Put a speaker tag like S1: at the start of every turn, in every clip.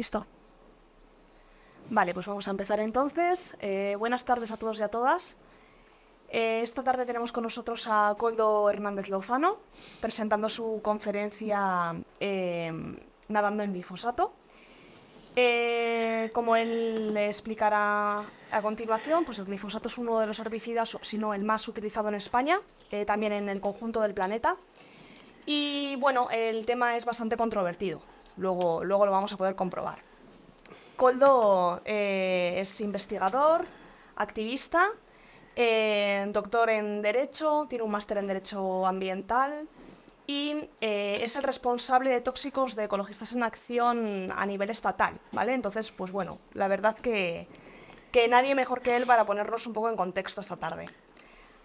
S1: Listo. Vale, pues vamos a empezar entonces. Buenas tardes a todos y a todas. Esta tarde tenemos con nosotros a Koldo Hernández Lozano, presentando su conferencia Nadando en glifosato. Como él le explicará a continuación, pues el glifosato es uno de los herbicidas, si no el más utilizado en España, también en el conjunto del planeta. Y bueno, el tema es bastante controvertido, luego lo vamos a poder comprobar. Koldo es investigador, activista, doctor en Derecho, tiene un máster en Derecho Ambiental y es el responsable de tóxicos de Ecologistas en Acción a nivel estatal, ¿vale? Entonces, pues bueno, la verdad que nadie mejor que él para ponernos un poco en contexto esta tarde.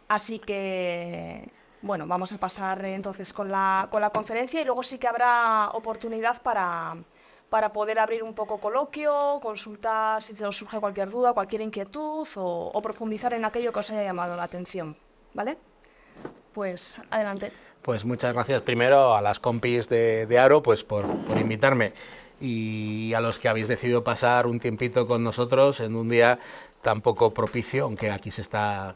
S1: Así que, bueno, vamos a pasar entonces con la conferencia y luego sí que habrá oportunidad para poder abrir un poco coloquio, consultar si os surge cualquier duda, cualquier inquietud o profundizar en aquello que os haya llamado la atención, ¿vale? Pues adelante.
S2: Pues muchas gracias primero a las compis de Aro pues por invitarme y a los que habéis decidido pasar un tiempito con nosotros en un día tan poco propicio, aunque aquí se está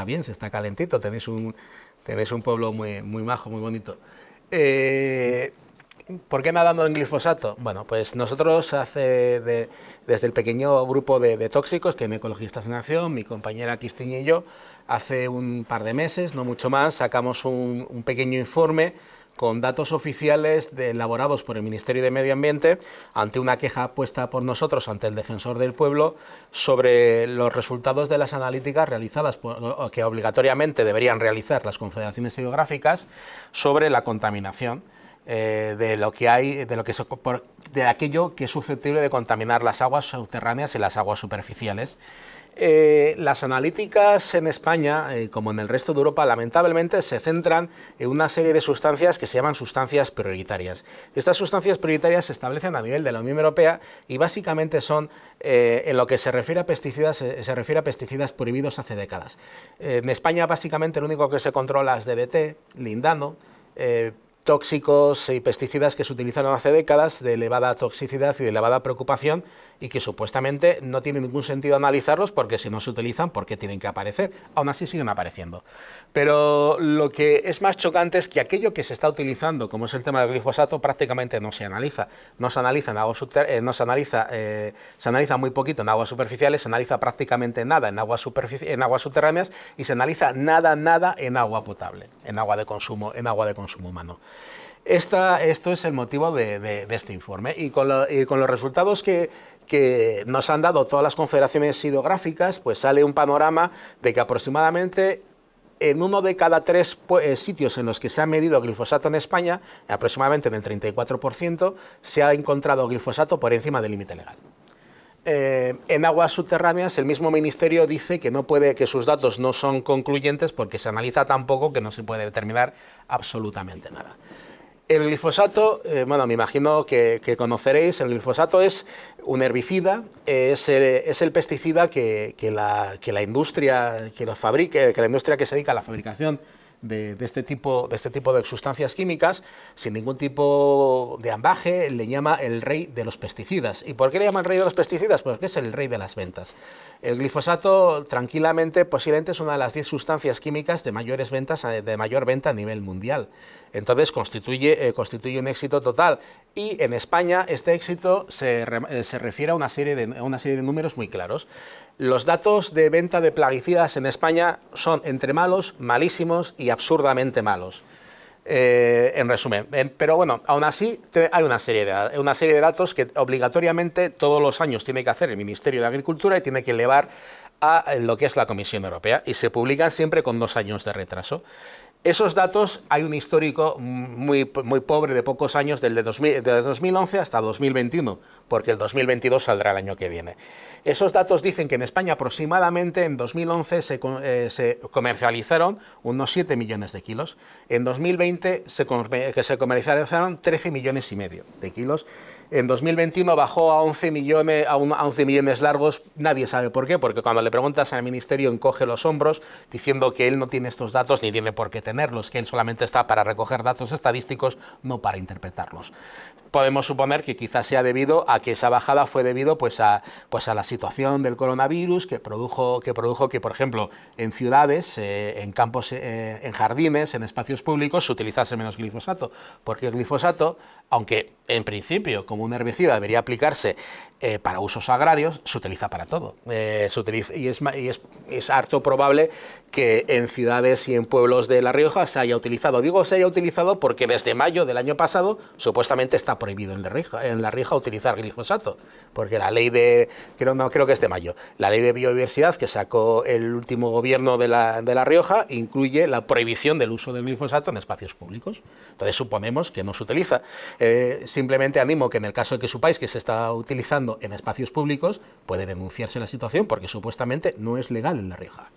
S2: bien, se está calentito, tenéis un pueblo muy majo, muy bonito. ¿Por qué nadando en glifosato? Bueno, pues nosotros desde el pequeño grupo de tóxicos, que en Ecologistas en Acción, mi compañera Cristina y yo, hace un par de meses, no mucho más, sacamos un pequeño informe con datos oficiales elaborados por el Ministerio de Medio Ambiente ante una queja puesta por nosotros ante el Defensor del Pueblo sobre los resultados de las analíticas realizadas que obligatoriamente deberían realizar las confederaciones hidrográficas sobre la contaminación. De aquello que es susceptible de contaminar las aguas subterráneas y las aguas superficiales. Las analíticas en España, como en el resto de Europa, lamentablemente se centran en una serie de sustancias que se llaman sustancias prioritarias. Estas sustancias prioritarias se establecen a nivel de la Unión Europea y básicamente son, en lo que se refiere a pesticidas, se refiere a pesticidas prohibidos hace décadas. En España básicamente lo único que se controla es DDT, lindano, tóxicos y pesticidas que se utilizaron hace décadas de elevada toxicidad y de elevada preocupación y que supuestamente no tiene ningún sentido analizarlos porque si no se utilizan, ¿por qué tienen que aparecer? Aún así siguen apareciendo. Pero lo que es más chocante es que aquello que se está utilizando, como es el tema del glifosato, prácticamente no se analiza. No se analiza en aguas se analiza muy poquito en aguas superficiales, se analiza prácticamente nada en aguas subterráneas y se analiza nada en agua potable, en agua de consumo humano. Esto es el motivo de este informe y con los resultados que nos han dado todas las confederaciones hidrográficas, pues sale un panorama de que aproximadamente en uno de cada tres sitios en los que se ha medido glifosato en España, aproximadamente en el 34%, se ha encontrado glifosato por encima del límite legal. En aguas subterráneas el mismo ministerio dice que sus datos no son concluyentes porque se analiza tan poco que no se puede determinar absolutamente nada. El glifosato, bueno, me imagino que conoceréis, el glifosato es un herbicida, es el pesticida que la industria que se dedica a la fabricación de este tipo de sustancias químicas, sin ningún tipo de ambaje, le llama el rey de los pesticidas. ¿Y por qué le llama el rey de los pesticidas? Porque es el rey de las ventas. El glifosato, tranquilamente, posiblemente es una de las 10 sustancias químicas de mayor venta a nivel mundial. Entonces constituye un éxito total. Y en España este éxito se refiere a una serie de números muy claros. Los datos de venta de plaguicidas en España son entre malos, malísimos y absurdamente malos. En resumen, pero bueno, aún así hay una serie de datos que obligatoriamente todos los años tiene que hacer el Ministerio de Agricultura y tiene que elevar a lo que es la Comisión Europea y se publican siempre con 2 años de retraso. Esos datos, hay un histórico muy pobre de pocos años, desde 2011 hasta 2021, porque el 2022 saldrá el año que viene. Esos datos dicen que en España aproximadamente en 2011 se comercializaron unos 7 millones de kilos. En 2020 se comercializaron 13 millones y medio de kilos. En 2021 bajó a 11 millones largos. Nadie sabe por qué, porque cuando le preguntas al ministerio encoge los hombros diciendo que él no tiene estos datos ni tiene por qué tenerlos, que él solamente está para recoger datos estadísticos, no para interpretarlos. podemos suponer que quizás sea debido a que esa bajada fue debido pues a la situación del coronavirus que produjo que, por ejemplo, en ciudades, en campos, en jardines, en espacios públicos, se utilizase menos glifosato. Porque el glifosato, aunque en principio como un herbicida debería aplicarse para usos agrarios, se utiliza para todo. Y es harto probable que en ciudades y en pueblos de La Rioja se haya utilizado. Digo se haya utilizado porque desde mayo del año pasado supuestamente está prohibido en La Rioja utilizar glifosato, porque la ley creo que es de mayo, la ley de biodiversidad que sacó el último gobierno de La Rioja incluye la prohibición del uso del glifosato en espacios públicos. Entonces suponemos que no se utiliza. Simplemente animo que en el caso de que supáis que se está utilizando en espacios públicos, puede denunciarse la situación porque supuestamente no es legal en La Rioja.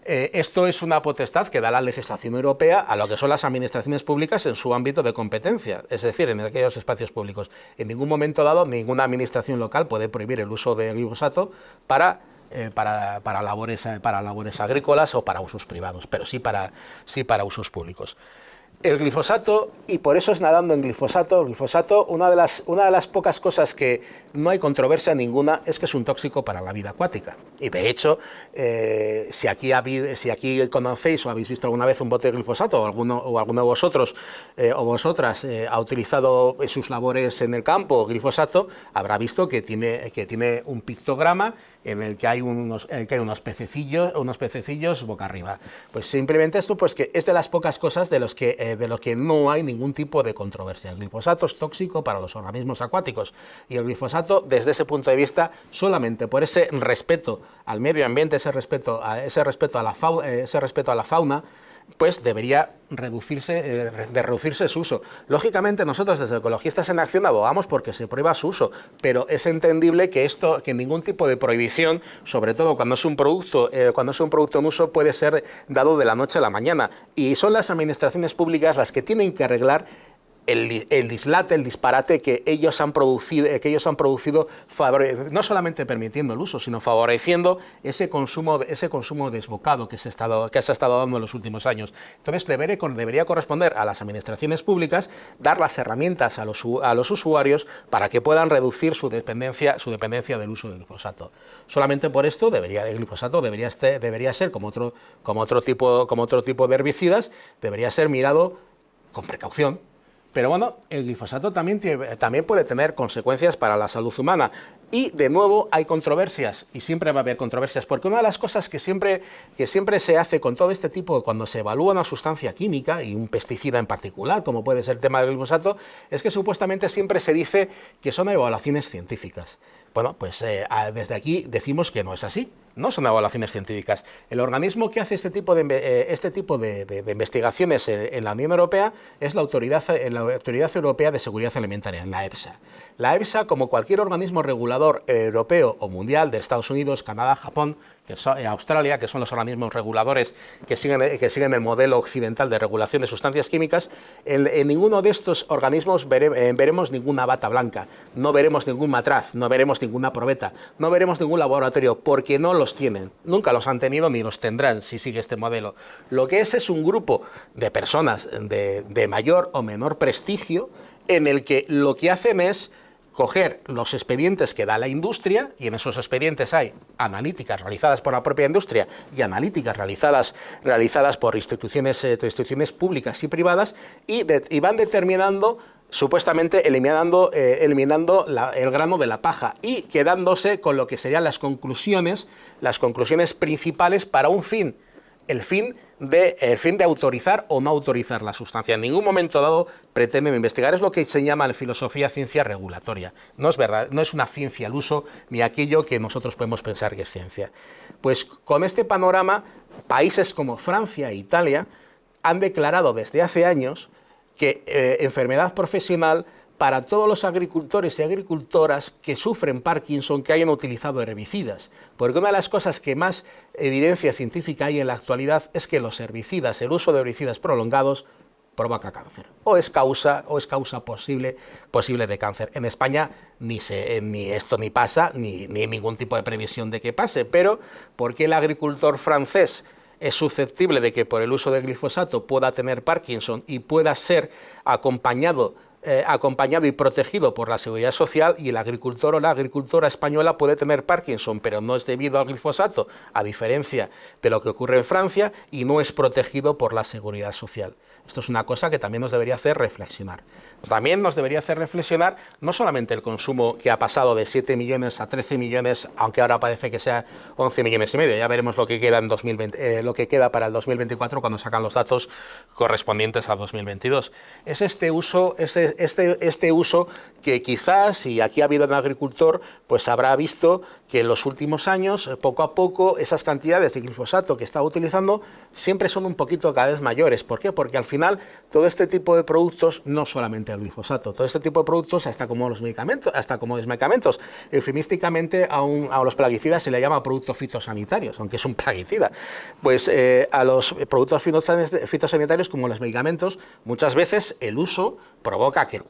S2: Esto es una potestad que da la legislación europea a lo que son las administraciones públicas en su ámbito de competencia, es decir, en aquellos espacios públicos. En ningún momento dado, ninguna administración local puede prohibir el uso de glifosato para labores agrícolas o para usos privados, pero sí para usos públicos. El glifosato, y por eso es nadando en glifosato, una de las pocas cosas que no hay controversia ninguna es que es un tóxico para la vida acuática. Y de hecho, si aquí conocéis o habéis visto alguna vez un bote de glifosato, o alguno de vosotros o vosotras ha utilizado en sus labores en el campo glifosato, habrá visto que tiene un pictograma en el que hay unos pececillos boca arriba. Pues simplemente esto, pues que es de las pocas cosas de lo que no hay ningún tipo de controversia. El glifosato es tóxico para los organismos acuáticos y el glifosato, desde ese punto de vista, solamente por ese respeto al medio ambiente, ese respeto a la fauna, pues debería reducirse su uso. Lógicamente nosotros desde Ecologistas en Acción abogamos porque se prohíba su uso, pero es entendible que ningún tipo de prohibición, sobre todo cuando es un producto en uso, puede ser dado de la noche a la mañana, y son las administraciones públicas las que tienen que arreglar el disparate que ellos han producido, no solamente permitiendo el uso, sino favoreciendo ese consumo desbocado que se ha estado dando en los últimos años. Entonces debería corresponder a las administraciones públicas dar las herramientas a los usuarios para que puedan reducir su dependencia del uso del glifosato. Solamente por esto el glifosato debería ser como otro tipo de herbicidas, debería ser mirado con precaución. Pero bueno, el glifosato también puede tener consecuencias para la salud humana. Y de nuevo hay controversias, y siempre va a haber controversias, porque una de las cosas que siempre se hace con todo este tipo, cuando se evalúa una sustancia química, y un pesticida en particular, como puede ser el tema del glifosato, es que supuestamente siempre se dice que son evaluaciones científicas. Bueno, pues desde aquí decimos que no es así. No son evaluaciones científicas. El organismo que hace este tipo de investigaciones en la Unión Europea es la Autoridad Europea de Seguridad Alimentaria, la EFSA. La EFSA, como cualquier organismo regulador europeo o mundial de Estados Unidos, Canadá, Japón, Australia, que son los organismos reguladores que siguen el modelo occidental de regulación de sustancias químicas, en ninguno de estos organismos veremos ninguna bata blanca, no veremos ningún matraz, no veremos ninguna probeta, no veremos ningún laboratorio, porque no los tienen, nunca los han tenido ni los tendrán si sigue este modelo. Lo que es un grupo de personas de mayor o menor prestigio en el que lo que hacen es coger los expedientes que da la industria, y en esos expedientes hay analíticas realizadas por la propia industria y analíticas realizadas por instituciones públicas y privadas, y van determinando, supuestamente eliminando el grano de la paja y quedándose con lo que serían las conclusiones principales para un fin. El fin de autorizar o no autorizar la sustancia. En ningún momento dado pretenden investigar. Es lo que se llama en filosofía ciencia regulatoria. No es verdad, no es una ciencia al uso ni aquello que nosotros podemos pensar que es ciencia. Pues con este panorama, países como Francia e Italia han declarado desde hace años que enfermedad profesional para todos los agricultores y agricultoras que sufren Parkinson que hayan utilizado herbicidas. Porque una de las cosas que más evidencia científica hay en la actualidad es que los herbicidas, el uso de herbicidas prolongados, provoca cáncer. O es causa posible de cáncer. En España ni esto pasa, ni ningún tipo de previsión de que pase. Pero ¿por qué el agricultor francés es susceptible de que por el uso de glifosato pueda tener Parkinson y pueda ser acompañado acompañado y protegido por la Seguridad Social, y el agricultor o la agricultora española puede tener Parkinson, pero no es debido al glifosato, a diferencia de lo que ocurre en Francia, y no es protegido por la Seguridad Social. Esto es una cosa que también nos debería hacer reflexionar. También nos debería hacer reflexionar no solamente el consumo, que ha pasado de 7 millones a 13 millones, aunque ahora parece que sea 11 millones y medio. Ya veremos lo que queda en 2020, lo que queda para el 2024 cuando sacan los datos correspondientes a 2022. Es este uso que quizás, si aquí ha habido un agricultor, pues habrá visto que en los últimos años, poco a poco, esas cantidades de glifosato que está utilizando siempre son un poquito cada vez mayores. ¿Por qué? Porque al final todo este tipo de productos, no solamente el glifosato, todo este tipo de productos, hasta como los medicamentos, eufemísticamente a los plaguicidas se le llama productos fitosanitarios, aunque es un plaguicida. Pues a los productos fitosanitarios, como los medicamentos, muchas veces el uso provoca que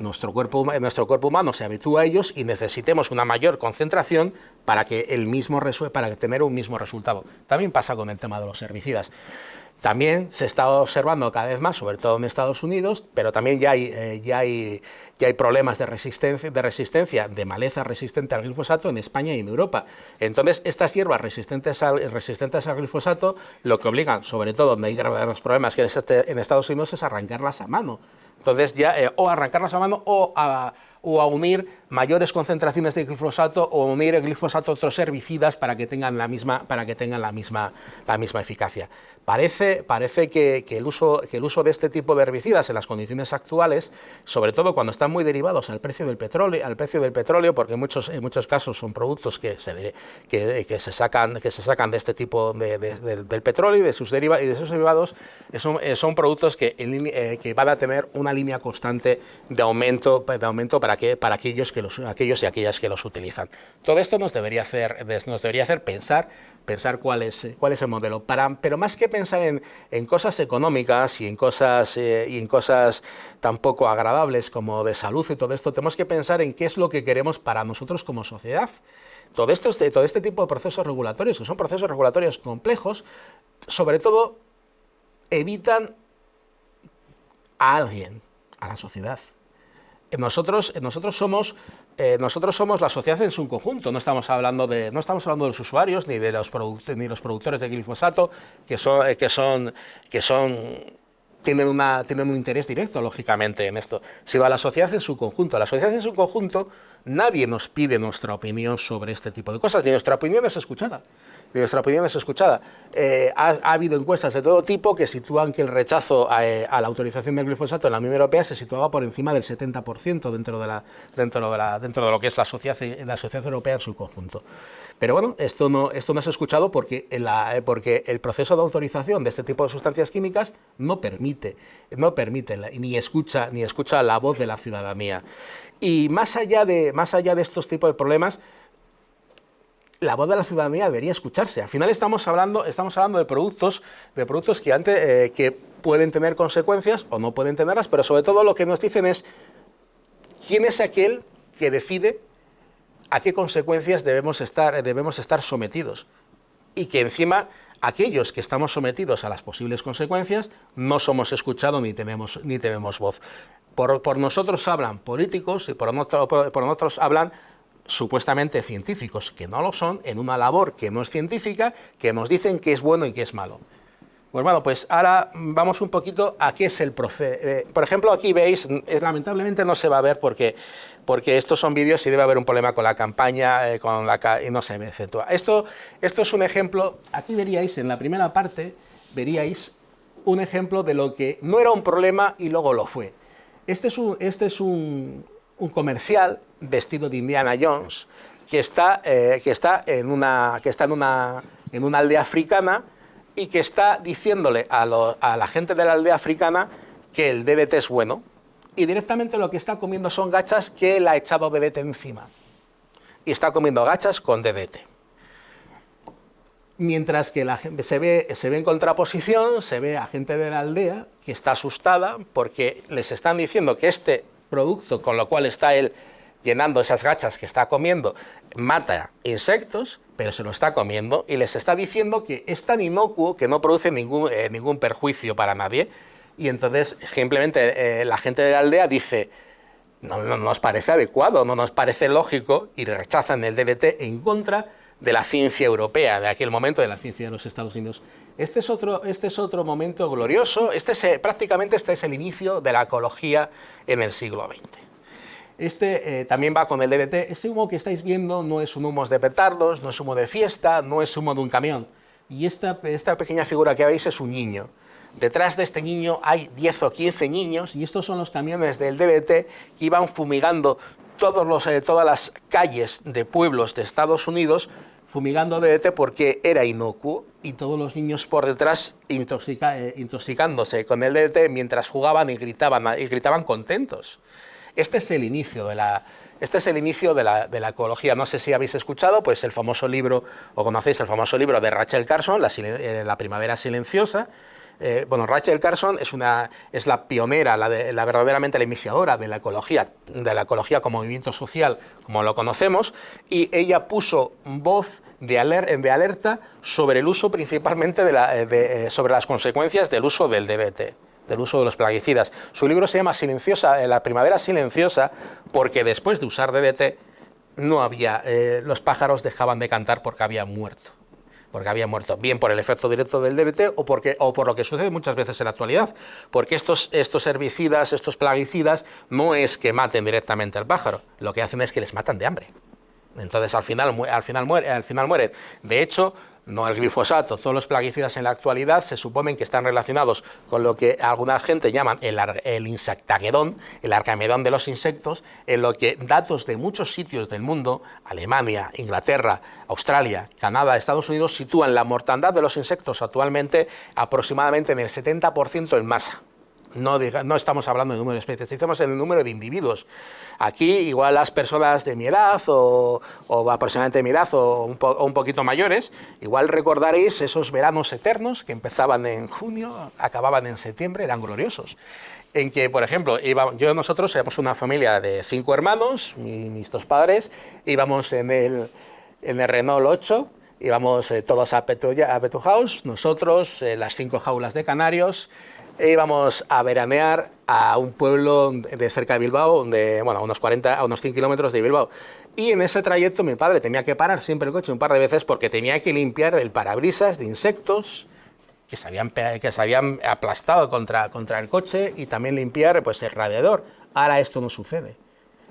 S2: nuestro cuerpo humano se habitúe a ellos y necesitemos una mayor concentración para tener un mismo resultado. También pasa con el tema de los herbicidas. También se está observando cada vez más, sobre todo en Estados Unidos, pero también ya hay problemas de resistencia, de maleza resistente al glifosato en España y en Europa. Entonces, estas hierbas resistentes al glifosato, lo que obligan, sobre todo donde hay graves problemas que en Estados Unidos, es arrancarlas a mano. Entonces, o arrancarlas a mano o a unir mayores concentraciones de glifosato, o unir el glifosato a otros herbicidas para que tengan la misma eficacia. Parece que el uso de este tipo de herbicidas en las condiciones actuales, sobre todo cuando están muy derivados al precio del petróleo, porque en muchos casos son productos que se sacan de este tipo del petróleo y de sus derivados, son productos que van a tener una línea constante de aumento para aquellos y aquellas que los utilizan. Todo esto nos debería hacer pensar cuál es el modelo. Pero más que pensar en cosas económicas y en cosas tan poco agradables como de salud y todo esto, tenemos que pensar en qué es lo que queremos para nosotros como sociedad. Todo este tipo de procesos regulatorios, que son procesos regulatorios complejos, sobre todo evitan a alguien, a la sociedad. Nosotros somos la sociedad en su conjunto. No estamos hablando de los usuarios ni de los productores de glifosato, que tienen un interés directo, lógicamente, en esto, sino a la sociedad en su conjunto. La sociedad en su conjunto, nadie nos pide nuestra opinión sobre este tipo de cosas, ni nuestra opinión es escuchada. Ha habido encuestas de todo tipo que sitúan que el rechazo a la autorización del glifosato en la Unión Europea se situaba por encima del 70% dentro de lo que es la sociedad europea en su conjunto. Pero bueno, esto no es escuchado porque el proceso de autorización de este tipo de sustancias químicas no permite ni escucha la voz de la ciudadanía. Y más allá de estos tipos de problemas, la voz de la ciudadanía debería escucharse. Al final estamos hablando de productos que pueden tener consecuencias o no pueden tenerlas, pero sobre todo lo que nos dicen es quién es aquel que decide a qué consecuencias debemos estar sometidos, y que encima aquellos que estamos sometidos a las posibles consecuencias no somos escuchados ni tenemos voz. Por nosotros hablan políticos y por nosotros hablan supuestamente científicos, que no lo son, en una labor que no es científica, que nos dicen qué es bueno y qué es malo. Pues bueno, pues ahora vamos un poquito a qué es el proceso. Por ejemplo, aquí veis, lamentablemente no se va a ver porque estos son vídeos y debe haber un problema con la campaña, y no se me acentúa. Esto es un ejemplo. Aquí veríais, en la primera parte, un ejemplo de lo que no era un problema y luego lo fue. Este es un comercial vestido de Indiana Jones que está en una aldea africana y que está diciéndole a la gente de la aldea africana que el DDT es bueno, y directamente lo que está comiendo son gachas que él ha echado DDT encima, y está comiendo gachas con DDT. Mientras que la gente se ve en contraposición, se ve a gente de la aldea que está asustada porque les están diciendo que este producto, con lo cual está él llenando esas gachas que está comiendo, mata insectos, pero se lo está comiendo, y les está diciendo que es tan inocuo que no produce ningún perjuicio para nadie. Y entonces simplemente la gente de la aldea dice, no nos parece adecuado, no nos parece lógico, y rechazan el DDT en contra de la ciencia europea, de aquel momento, de la ciencia de los Estados Unidos. Este es otro momento glorioso, prácticamente este es el inicio de la ecología en el siglo XX. También va con el DDT. Ese humo que estáis viendo no es un humo de petardos, no es humo de fiesta, no es humo de un camión. Y esta pequeña figura que veis es un niño. Detrás de este niño hay 10 o 15 niños, y estos son los camiones del DDT que iban fumigando todas las calles de pueblos de Estados Unidos, fumigando DDT porque era inocuo, y todos los niños por detrás intoxicándose con el DDT mientras jugaban y gritaban contentos. Este es el inicio de la ecología. No sé si habéis escuchado pues el famoso libro, o conocéis el famoso libro de Rachel Carson, La primavera silenciosa. Rachel Carson es la pionera, la verdaderamente la iniciadora de la ecología como movimiento social, como lo conocemos, y ella puso voz de alerta sobre el uso principalmente sobre las consecuencias del uso del DDT, del uso de los plaguicidas. Su libro se llama La primavera silenciosa, porque después de usar DDT los pájaros dejaban de cantar porque habían muerto. Bien por el efecto directo del DDT o por lo que sucede muchas veces en la actualidad, porque estos herbicidas, estos plaguicidas, no es que maten directamente al pájaro, lo que hacen es que les matan de hambre. Entonces al final mueren. De hecho, no el glifosato, todos los plaguicidas en la actualidad se suponen que están relacionados con lo que alguna gente llaman el insectagedón, el arcamedón de los insectos, en lo que datos de muchos sitios del mundo, Alemania, Inglaterra, Australia, Canadá, Estados Unidos, sitúan la mortandad de los insectos actualmente aproximadamente en el 70% en masa. No estamos hablando de número de especies, estamos en el número de individuos. Aquí igual las personas de mi edad o aproximadamente de mi edad o un poquito mayores, igual recordaréis esos veranos eternos que empezaban en junio, acababan en septiembre, eran gloriosos. En que, por ejemplo, nosotros éramos una familia de 5 hermanos, mis 2 padres, íbamos en el Renault 8, íbamos todos a Petu House, nosotros, las 5 jaulas de canarios. Íbamos a veranear a un pueblo de cerca de Bilbao, a unos 100 kilómetros de Bilbao. Y en ese trayecto mi padre tenía que parar siempre el coche un par de veces porque tenía que limpiar el parabrisas de insectos que se habían aplastado contra el coche, y también limpiar pues el radiador. Ahora esto no sucede.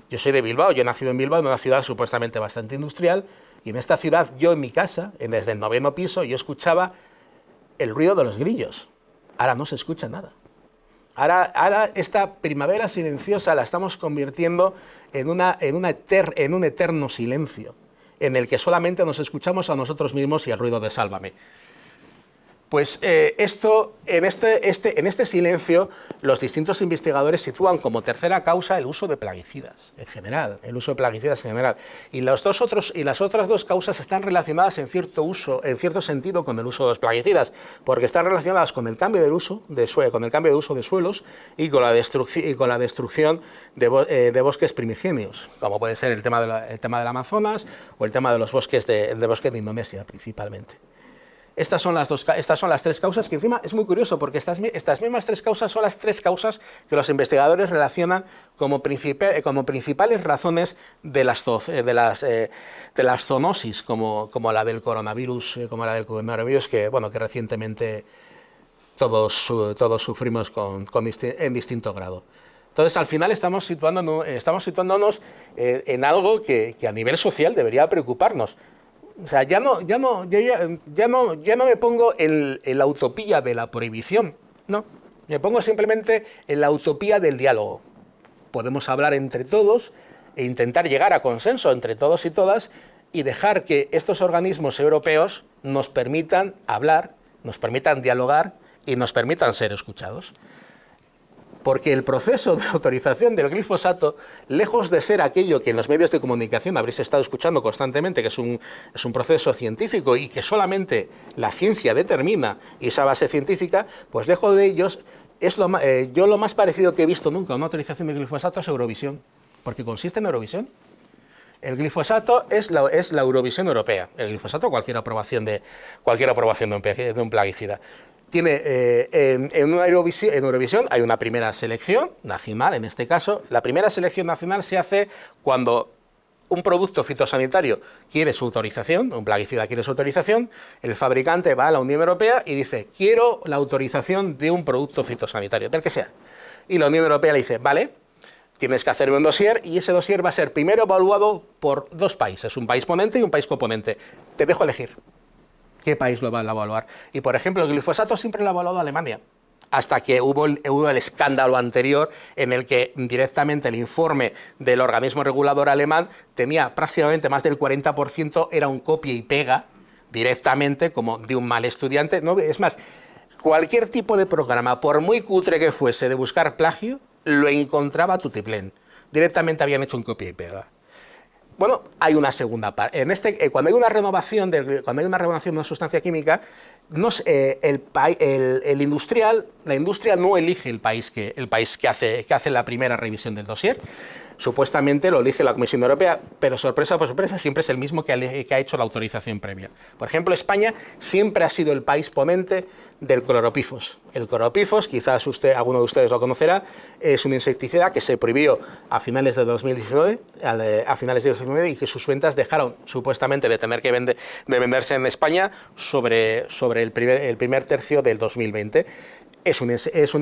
S2: Yo soy de Bilbao, yo he nacido en Bilbao, en una ciudad supuestamente bastante industrial, y en esta ciudad, yo en mi casa, desde el 9º piso, yo escuchaba el ruido de los grillos. Ahora no se escucha nada. Ahora esta primavera silenciosa la estamos convirtiendo en un eterno silencio, en el que solamente nos escuchamos a nosotros mismos y el ruido de Sálvame. Pues en este silencio, los distintos investigadores sitúan como tercera causa el uso de plaguicidas en general, y las otras 2 causas están relacionadas en cierto sentido con el uso de los plaguicidas, porque están relacionadas con el cambio de uso de suelos y con la destrucción de bosques primigenios, como puede ser el tema del Amazonas o el tema de los bosques de Indonesia principalmente. Estas son las 3 causas, que encima es muy curioso porque estas mismas 3 causas son las 3 causas que los investigadores relacionan como principales razones de las zoonosis, como la del coronavirus, que recientemente todos sufrimos en distinto grado. Entonces, al final estamos situándonos en algo que a nivel social debería preocuparnos. O sea, ya no me pongo en la utopía de la prohibición, no, me pongo simplemente en la utopía del diálogo. Podemos hablar entre todos e intentar llegar a consenso entre todos y todas y dejar que estos organismos europeos nos permitan hablar, nos permitan dialogar y nos permitan ser escuchados. Porque el proceso de autorización del glifosato, lejos de ser aquello que en los medios de comunicación habréis estado escuchando constantemente, que es un proceso científico y que solamente la ciencia determina y esa base científica, pues lejos de ellos, yo lo más parecido que he visto nunca a una autorización de glifosato es Eurovisión, porque consiste en Eurovisión. El glifosato es la Eurovisión europea. El glifosato, cualquier aprobación de un plaguicida. Tiene, en Eurovisión hay una primera selección nacional, en este caso. La primera selección nacional se hace cuando un producto fitosanitario quiere su autorización, un plaguicida quiere su autorización, el fabricante va a la Unión Europea y dice, quiero la autorización de un producto fitosanitario, del que sea. Y la Unión Europea le dice, vale, tienes que hacerme un dossier y ese dossier va a ser primero evaluado por dos países, un país ponente y un país coponente. Te dejo elegir qué país lo va a evaluar. Y, por ejemplo, el glifosato siempre lo ha evaluado Alemania, hasta que hubo el escándalo anterior en el que directamente el informe del organismo regulador alemán tenía prácticamente más del 40%, era un copia y pega directamente como de un mal estudiante. No, es más, cualquier tipo de programa, por muy cutre que fuese de buscar plagio, lo encontraba tutiplén. Directamente habían hecho un copia y pega. Bueno, hay una segunda parte. Cuando hay una renovación de una sustancia química, la industria no elige el país que hace la primera revisión del dossier. Supuestamente lo elige la Comisión Europea, pero sorpresa por sorpresa siempre es el mismo que ha hecho la autorización previa. Por ejemplo, España siempre ha sido el país ponente del cloropifos. El cloropifos, quizás alguno de ustedes lo conocerá, es un insecticida que se prohibió a finales de 2019, y que sus ventas dejaron supuestamente de tener que venderse en España sobre el primer tercio del 2020. Es un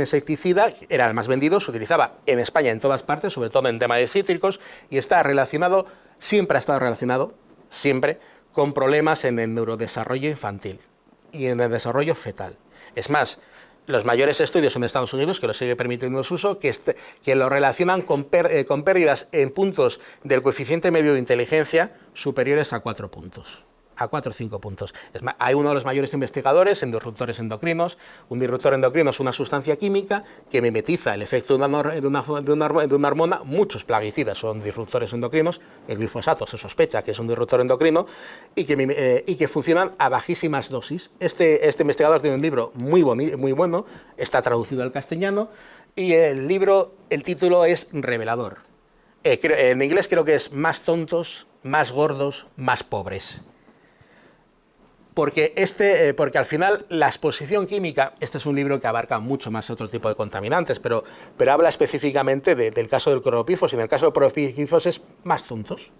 S2: insecticida, era el más vendido, se utilizaba en España en todas partes, sobre todo en tema de cítricos, y siempre ha estado relacionado, con problemas en el neurodesarrollo infantil y en el desarrollo fetal. Es más, los mayores estudios en Estados Unidos, que lo sigue permitiendo su uso, que lo relacionan con pérdidas en puntos del coeficiente medio de inteligencia superiores a 4 puntos. A 4 o 5 puntos. Es más, hay uno de los mayores investigadores en disruptores endocrinos. Un disruptor endocrino es una sustancia química que mimetiza el efecto de una hormona. Muchos plaguicidas son disruptores endocrinos. El glifosato se sospecha que es un disruptor endocrino y que funcionan a bajísimas dosis. Este investigador tiene un libro muy bueno, está traducido al castellano y el título es revelador. En inglés creo que es Más tontos, más gordos, más pobres. Porque al final la exposición química, este es un libro que abarca mucho más otro tipo de contaminantes, pero habla específicamente del caso del cloropifos, y en el caso del cloropifos es más tontos,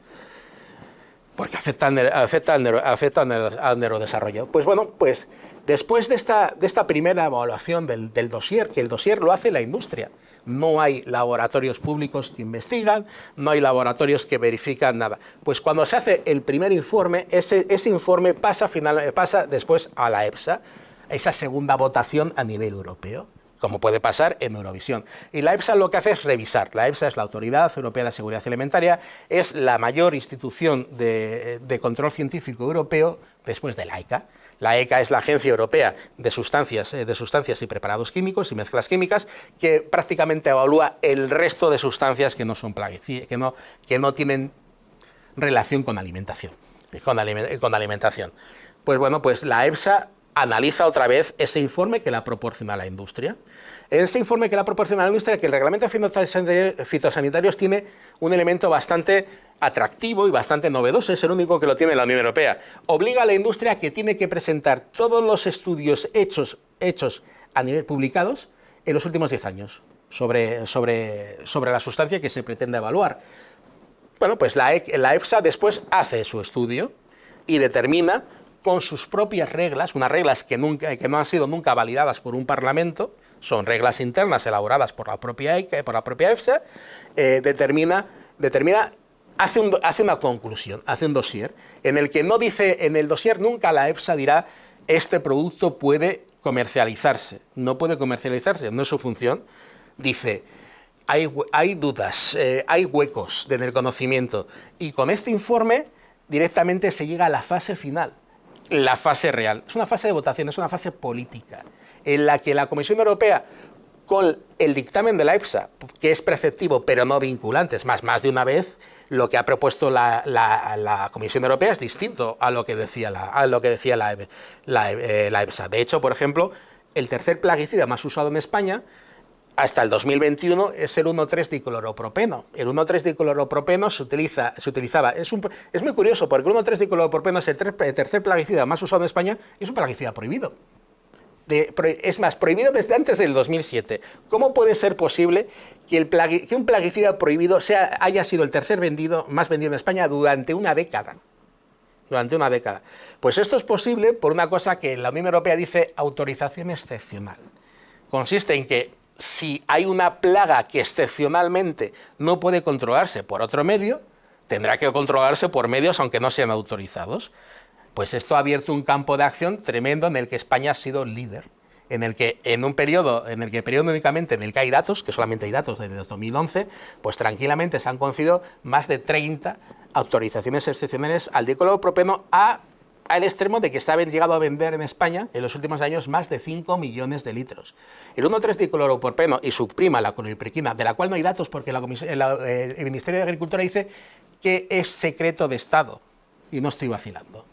S2: porque afecta al neurodesarrollo. Pues bueno, pues después de esta primera evaluación del dossier, que el dossier lo hace la industria, no hay laboratorios públicos que investigan, no hay laboratorios que verifican nada. Pues cuando se hace el primer informe, ese informe pasa después a la EFSA, esa segunda votación a nivel europeo, como puede pasar en Eurovisión. Y la EFSA lo que hace es revisar. La EFSA es la Autoridad Europea de Seguridad Alimentaria, es la mayor institución de control científico europeo después de la ECA. La ECA es la Agencia Europea de Sustancias y Preparados Químicos y Mezclas Químicas, que prácticamente evalúa el resto de sustancias que no son plaguicidas, que no tienen relación con alimentación. Pues bueno, pues la EFSA analiza otra vez ese informe que la proporciona la industria. En este informe que la proporciona la industria, que el reglamento de fitosanitarios tiene un elemento bastante atractivo y bastante novedoso, es el único que lo tiene la Unión Europea. Obliga a la industria que tiene que presentar todos los estudios hechos a nivel publicados en los últimos 10 años sobre la sustancia que se pretende evaluar. Bueno, pues la EFSA después hace su estudio y determina con sus propias reglas, unas reglas que no han sido nunca validadas por un parlamento, son reglas internas elaboradas por la propia EFSA, hace una conclusión, hace un dossier, en el que no dice, en el dossier nunca la EFSA dirá, este producto puede comercializarse, no puede comercializarse, no es su función. Dice, hay dudas, hay huecos en el conocimiento, y con este informe directamente se llega a la fase final, la fase real. Es una fase de votación, es una fase política, en la que la Comisión Europea, con el dictamen de la EFSA, que es preceptivo pero no vinculante, es más de una vez, lo que ha propuesto la Comisión Europea es distinto a lo que decía la EFSA. De hecho, por ejemplo, el tercer plaguicida más usado en España hasta el 2021 es el 1,3-dicloropropeno. El 1,3-dicloropropeno se utilizaba. Es muy curioso porque el 1,3-dicloropropeno es el tercer plaguicida más usado en España y es un plaguicida prohibido. Es más, prohibido desde antes del 2007. ¿Cómo puede ser posible que un plaguicida prohibido haya sido el tercer más vendido en España durante una década? Durante una década. Pues esto es posible por una cosa que la Unión Europea dice autorización excepcional. Consiste en que si hay una plaga que excepcionalmente no puede controlarse por otro medio, tendrá que controlarse por medios aunque no sean autorizados. Pues esto ha abierto un campo de acción tremendo en el que España ha sido líder, en el que en un periodo periódicamente en el que hay datos, que solamente hay datos desde 2011, pues tranquilamente se han concedido más de 30 autorizaciones excepcionales al dicloropropeno al extremo de que se han llegado a vender en España en los últimos años más de 5 millones de litros. El 1,3-dicloropropeno y su prima, la cloriprequina, de la cual no hay datos porque el Ministerio de Agricultura dice que es secreto de Estado, y no estoy vacilando.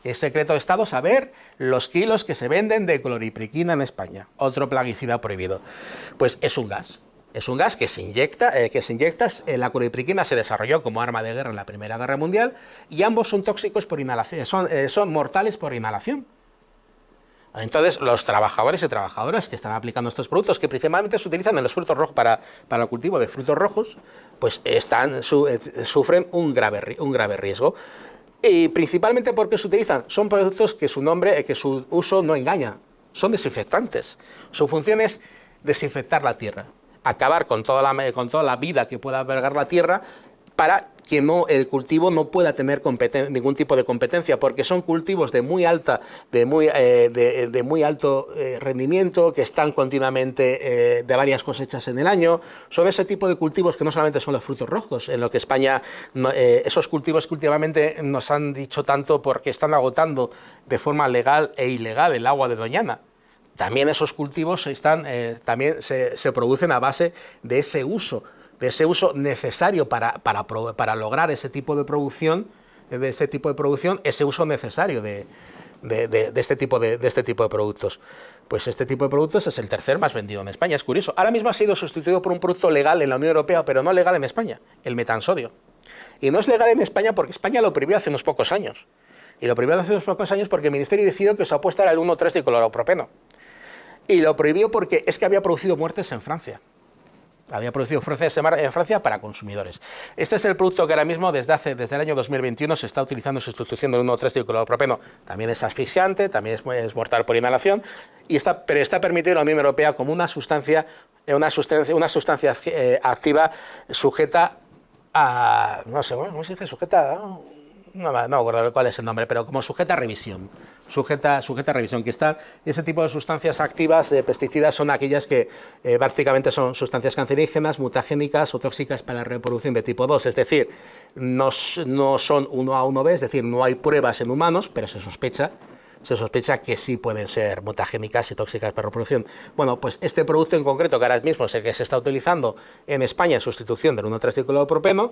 S2: Es secreto de Estado saber los kilos que se venden de cloriprequina en España, otro plaguicida prohibido. Pues es un gas. Es un gas que se inyecta, la cloriprequina se desarrolló como arma de guerra en la Primera Guerra Mundial y ambos son tóxicos por inhalación, son mortales por inhalación. Entonces, los trabajadores y trabajadoras que están aplicando estos productos, que principalmente se utilizan en los frutos rojos para el cultivo de frutos rojos, pues sufren un grave riesgo. Y principalmente porque se utilizan, son productos que su uso no engaña, son desinfectantes. Su función es desinfectar la tierra, acabar con toda la vida que pueda albergar la tierra para que el cultivo no pueda tener ningún tipo de competencia, porque son cultivos de muy alto rendimiento, que están continuamente de varias cosechas en el año. Son ese tipo de cultivos que no solamente son los frutos rojos, en lo que España, esos cultivos que últimamente nos han dicho tanto porque están agotando de forma legal e ilegal el agua de Doñana. También esos cultivos también se producen a base de ese uso necesario para lograr ese tipo de producción, ese uso necesario de este tipo de productos. Pues este tipo de productos es el tercer más vendido en España, es curioso. Ahora mismo ha sido sustituido por un producto legal en la Unión Europea, pero no legal en España, el metansodio. Y no es legal en España porque España lo prohibió hace unos pocos años. Y lo prohibió hace unos pocos años porque el Ministerio decidió que su apuesta era el 1,3-dicloropropeno. Y lo prohibió porque es que había producido muertes en Francia. Había producido en Francia para consumidores. Este es el producto que ahora mismo, desde el año 2021, se está utilizando en sustitución del 1,3-dicloropropeno. También es asfixiante, también es mortal por inhalación, pero está permitido en la Unión Europea como una sustancia activa sujeta a... No sé, ¿cómo se dice? Sujeta a... No me acuerdo cuál es el nombre, pero como sujeta a revisión. Sujeta a revisión, ese tipo de sustancias activas de pesticidas son aquellas que básicamente son sustancias cancerígenas, mutagénicas o tóxicas para la reproducción de tipo 2, es decir, no son 1A, 1B, es decir, no hay pruebas en humanos, pero se sospecha que sí pueden ser mutagénicas y tóxicas para reproducción. Bueno, pues este producto en concreto, que ahora mismo es el que se está utilizando en España en sustitución del 1,3-dicloropropeno,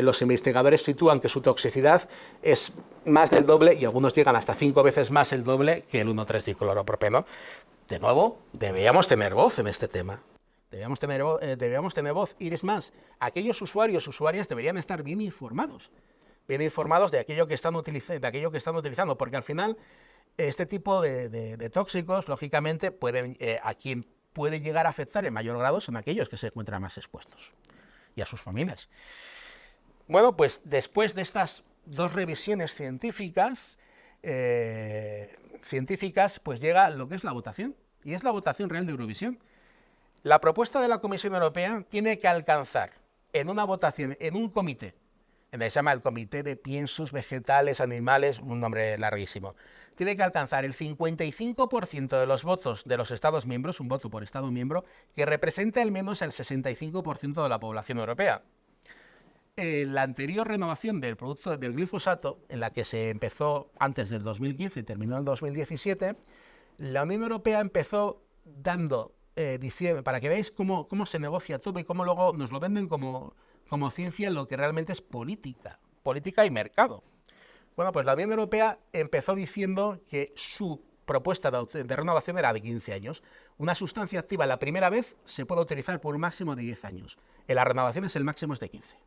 S2: los investigadores sitúan que su toxicidad es más del doble y algunos llegan hasta 5 veces más el doble que el 1,3-dicloropropeno. De nuevo, deberíamos tener voz en este tema. Deberíamos tener voz. Y es más, aquellos usuarias deberían estar bien informados de aquello que están utilizando, porque al final este tipo de tóxicos, lógicamente, a quien puede llegar a afectar en mayor grado son aquellos que se encuentran más expuestos y a sus familias. Bueno, pues después de estas dos revisiones científicas, pues llega lo que es la votación, y es la votación real de Eurovisión. La propuesta de la Comisión Europea tiene que alcanzar en una votación, en un comité, se llama el Comité de Piensos Vegetales, Animales, un nombre larguísimo, tiene que alcanzar el 55% de los votos de los Estados miembros, un voto por Estado miembro, que represente al menos el 65% de la población europea. La anterior renovación del producto del glifosato, en la que se empezó antes del 2015 y terminó en 2017, la Unión Europea empezó diciendo, para que veáis cómo se negocia todo y cómo luego nos lo venden como ciencia, lo que realmente es política y mercado. Bueno, pues la Unión Europea empezó diciendo que su propuesta de renovación era de 15 años. Una sustancia activa la primera vez se puede utilizar por un máximo de 10 años. En las renovaciones el máximo es de 15.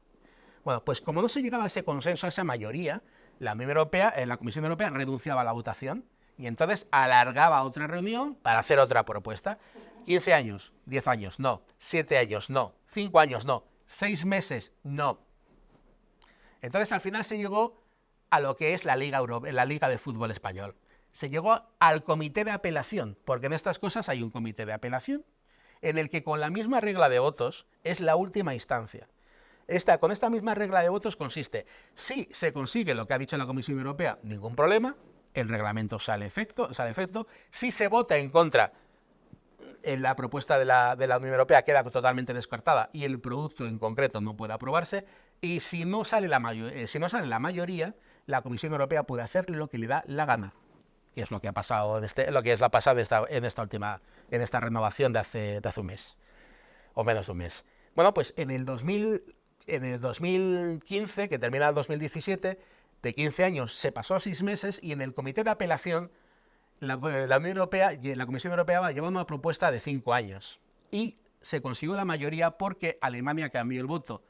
S2: Bueno, pues como no se llegaba a ese consenso, a esa mayoría, la Unión Europea, la Comisión Europea renunciaba a la votación y entonces alargaba otra reunión para hacer otra propuesta. 15 años, 10 años, no. 7 años, no. 5 años, no. 6 meses, no. Entonces al final se llegó a lo que es la Liga de Fútbol Español. Se llegó al comité de apelación, porque en estas cosas hay un comité de apelación, en el que con la misma regla de votos es la última instancia. Con esta misma regla de votos consiste, si se consigue lo que ha dicho la Comisión Europea, ningún problema, el reglamento sale a efecto. Si se vota en contra, la propuesta de la Unión Europea queda totalmente descartada y el producto en concreto no puede aprobarse, y si no sale la mayoría, la Comisión Europea puede hacerle lo que le da la gana. Y es lo que ha pasado en esta renovación de hace un mes, o menos de un mes. Bueno, pues en el 2015, que termina el 2017, de 15 años se pasó a 6 meses, y en el comité de apelación la Unión Europea, la Comisión Europea llevó una propuesta de 5 años. Y se consiguió la mayoría porque Alemania cambió el voto.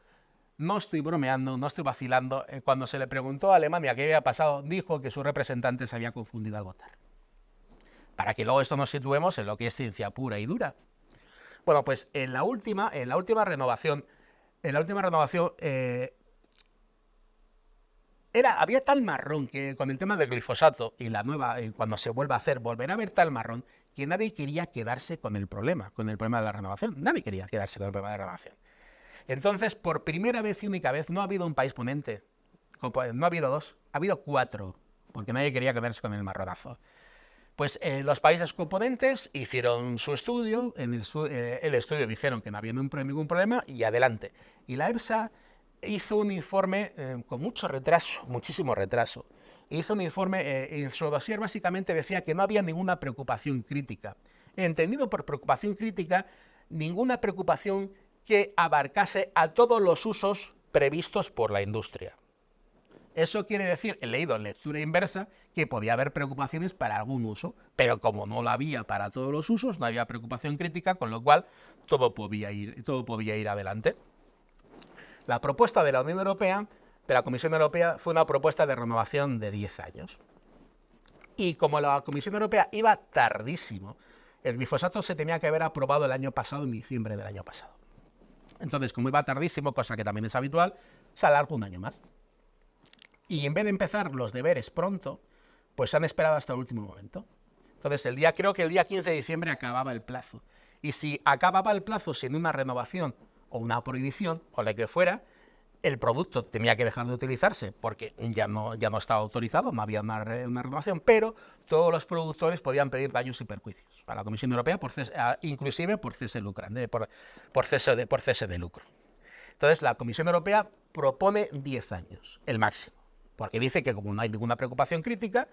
S2: No estoy bromeando, no estoy vacilando. Cuando se le preguntó a Alemania qué había pasado, dijo que su representante se había confundido al votar. Para que luego esto nos situemos en lo que es ciencia pura y dura. Bueno, pues en la última renovación, había tal marrón que con el tema del glifosato y cuando se vuelva a hacer, volverá a haber tal marrón que nadie quería quedarse con el problema de la renovación. Nadie quería quedarse con el problema de la renovación. Entonces, por primera vez y única vez, no ha habido un país ponente, no ha habido 2, ha habido 4, porque nadie quería quedarse con el marronazo. Pues los países componentes hicieron su estudio, en el estudio dijeron que no había ningún problema y adelante. Y la EFSA hizo un informe con mucho retraso, muchísimo retraso. Hizo un informe y su dossier básicamente decía que no había ninguna preocupación crítica. Entendido por preocupación crítica, ninguna preocupación que abarcase a todos los usos previstos por la industria. Eso quiere decir, he leído en lectura inversa, que podía haber preocupaciones para algún uso, pero como no la había para todos los usos, no había preocupación crítica, con lo cual todo podía ir adelante. La propuesta de la Unión Europea, de la Comisión Europea, fue una propuesta de renovación de 10 años. Y como la Comisión Europea iba tardísimo, el glifosato se tenía que haber aprobado el año pasado, en diciembre del año pasado. Entonces, como iba tardísimo, cosa que también es habitual, se alargó un año más. Y en vez de empezar los deberes pronto, pues se han esperado hasta el último momento. Entonces, creo que el día 15 de diciembre acababa el plazo. Y si acababa el plazo sin una renovación o una prohibición, o la que fuera, el producto tenía que dejar de utilizarse porque ya no estaba autorizado, no había una renovación, pero todos los productores podían pedir daños y perjuicios a la Comisión Europea, inclusive por cese de lucro. Entonces, la Comisión Europea propone 10 años, el máximo, porque dice que como no hay ninguna preocupación crítica,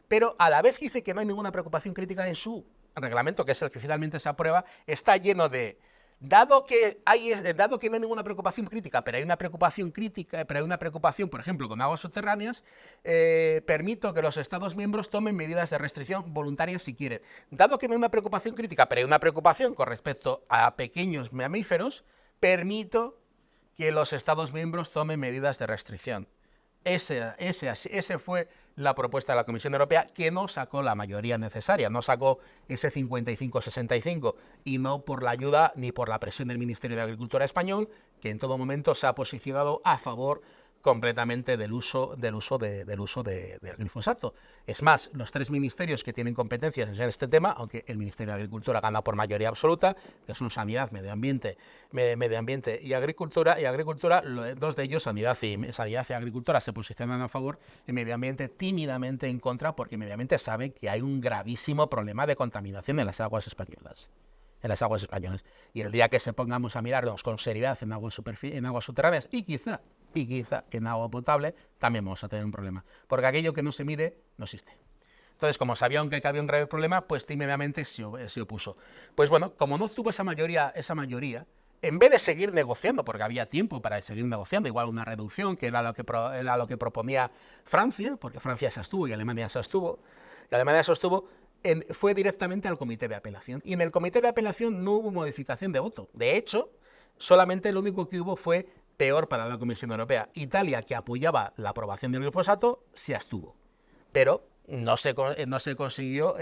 S2: pero a la vez dice que no hay ninguna preocupación crítica en su reglamento, que es el que finalmente se aprueba, está lleno de... Dado que no hay ninguna preocupación crítica, pero hay una preocupación, por ejemplo, con aguas subterráneas, permito que los Estados miembros tomen medidas de restricción voluntarias si quieren. Dado que no hay una preocupación crítica, pero hay una preocupación con respecto a pequeños mamíferos, permito que los Estados miembros tomen medidas de restricción. Ese fue la propuesta de la Comisión Europea, que no sacó la mayoría necesaria, no sacó ese 55-65, y no por la ayuda ni por la presión del Ministerio de Agricultura español, que en todo momento se ha posicionado a favor completamente del uso del glifosato. Es más, los 3 ministerios que tienen competencias en este tema, aunque el Ministerio de Agricultura gana por mayoría absoluta, que son Sanidad, Medio Ambiente y Agricultura, 2 de ellos, Sanidad y Agricultura, se posicionan a favor, y Medio Ambiente tímidamente en contra, porque Medio Ambiente sabe que hay un gravísimo problema de contaminación en las aguas españolas. Y el día que se pongamos a mirarnos con seriedad en aguas subterráneas y quizá en agua potable, también vamos a tener un problema. Porque aquello que no se mide, no existe. Entonces, como sabían que había un grave problema, pues tímidamente se opuso. Pues bueno, como no tuvo esa mayoría, en vez de seguir negociando, porque había tiempo para seguir negociando, igual una reducción, que era lo que proponía Francia, porque Francia se abstuvo y Alemania se abstuvo, fue directamente al comité de apelación. Y en el comité de apelación no hubo modificación de voto. De hecho, solamente lo único que hubo fue peor para la Comisión Europea. Italia, que apoyaba la aprobación del glifosato, se abstuvo. Pero no se consiguió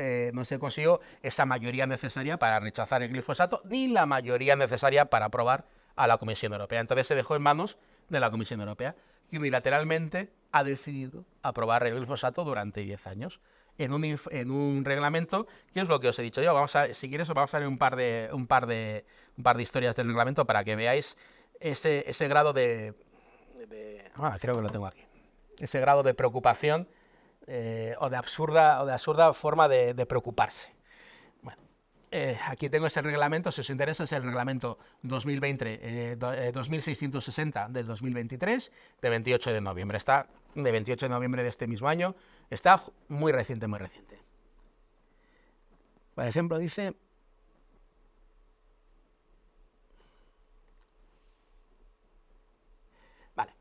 S2: esa mayoría necesaria para rechazar el glifosato, ni la mayoría necesaria para aprobar a la Comisión Europea. Entonces se dejó en manos de la Comisión Europea, que unilateralmente ha decidido aprobar el glifosato durante 10 años. En un reglamento, que es lo que os he dicho yo. Si quieres, vamos a ver un par de historias del reglamento para que veáis ese grado creo que lo tengo aquí. Ese grado de preocupación o de absurda forma de preocuparse. Bueno, aquí tengo ese reglamento, si os interesa, es el reglamento 2660 del 2023, de 28 de noviembre. Está de 28 de noviembre de este mismo año. Está muy reciente, muy reciente. Por ejemplo, dice... Vale.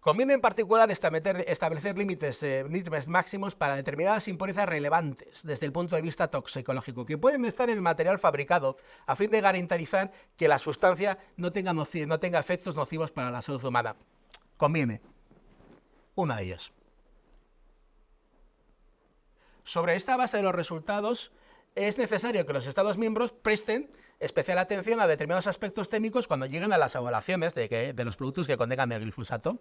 S2: Conviene en particular establecer límites máximos para determinadas impurezas relevantes desde el punto de vista toxicológico, que pueden estar en el material fabricado, a fin de garantizar que la sustancia no tenga efectos nocivos para la salud humana. Conviene. Una de ellas. Sobre esta base de los resultados, es necesario que los Estados miembros presten especial atención a determinados aspectos técnicos cuando lleguen a las evaluaciones de los productos que contengan el glifosato.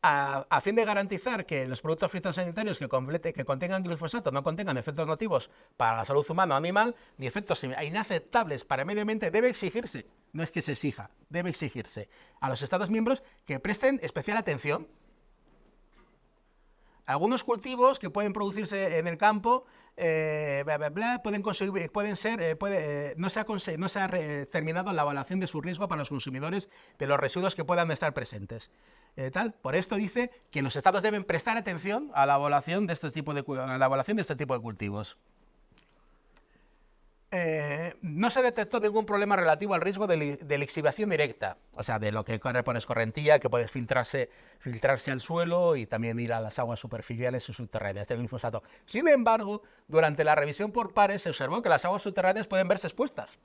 S2: A fin de garantizar que los productos fitosanitarios que contengan glifosato no contengan efectos nocivos para la salud humana o animal, ni efectos inaceptables para el medio ambiente, debe exigirse, no es que se exija, debe exigirse a los Estados miembros que presten especial atención. Algunos cultivos que pueden producirse en el campo no se ha terminado la evaluación de su riesgo para los consumidores de los residuos que puedan estar presentes. Por esto dice que los estados deben prestar atención a la evaluación de este tipo de cultivos. No se detectó ningún problema relativo al riesgo de lixiviación directa, o sea, de lo que corre por escorrentía, que puede filtrarse al suelo y también ir a las aguas superficiales y subterráneas del glifosato. Sin embargo, durante la revisión por pares se observó que las aguas subterráneas pueden verse expuestas.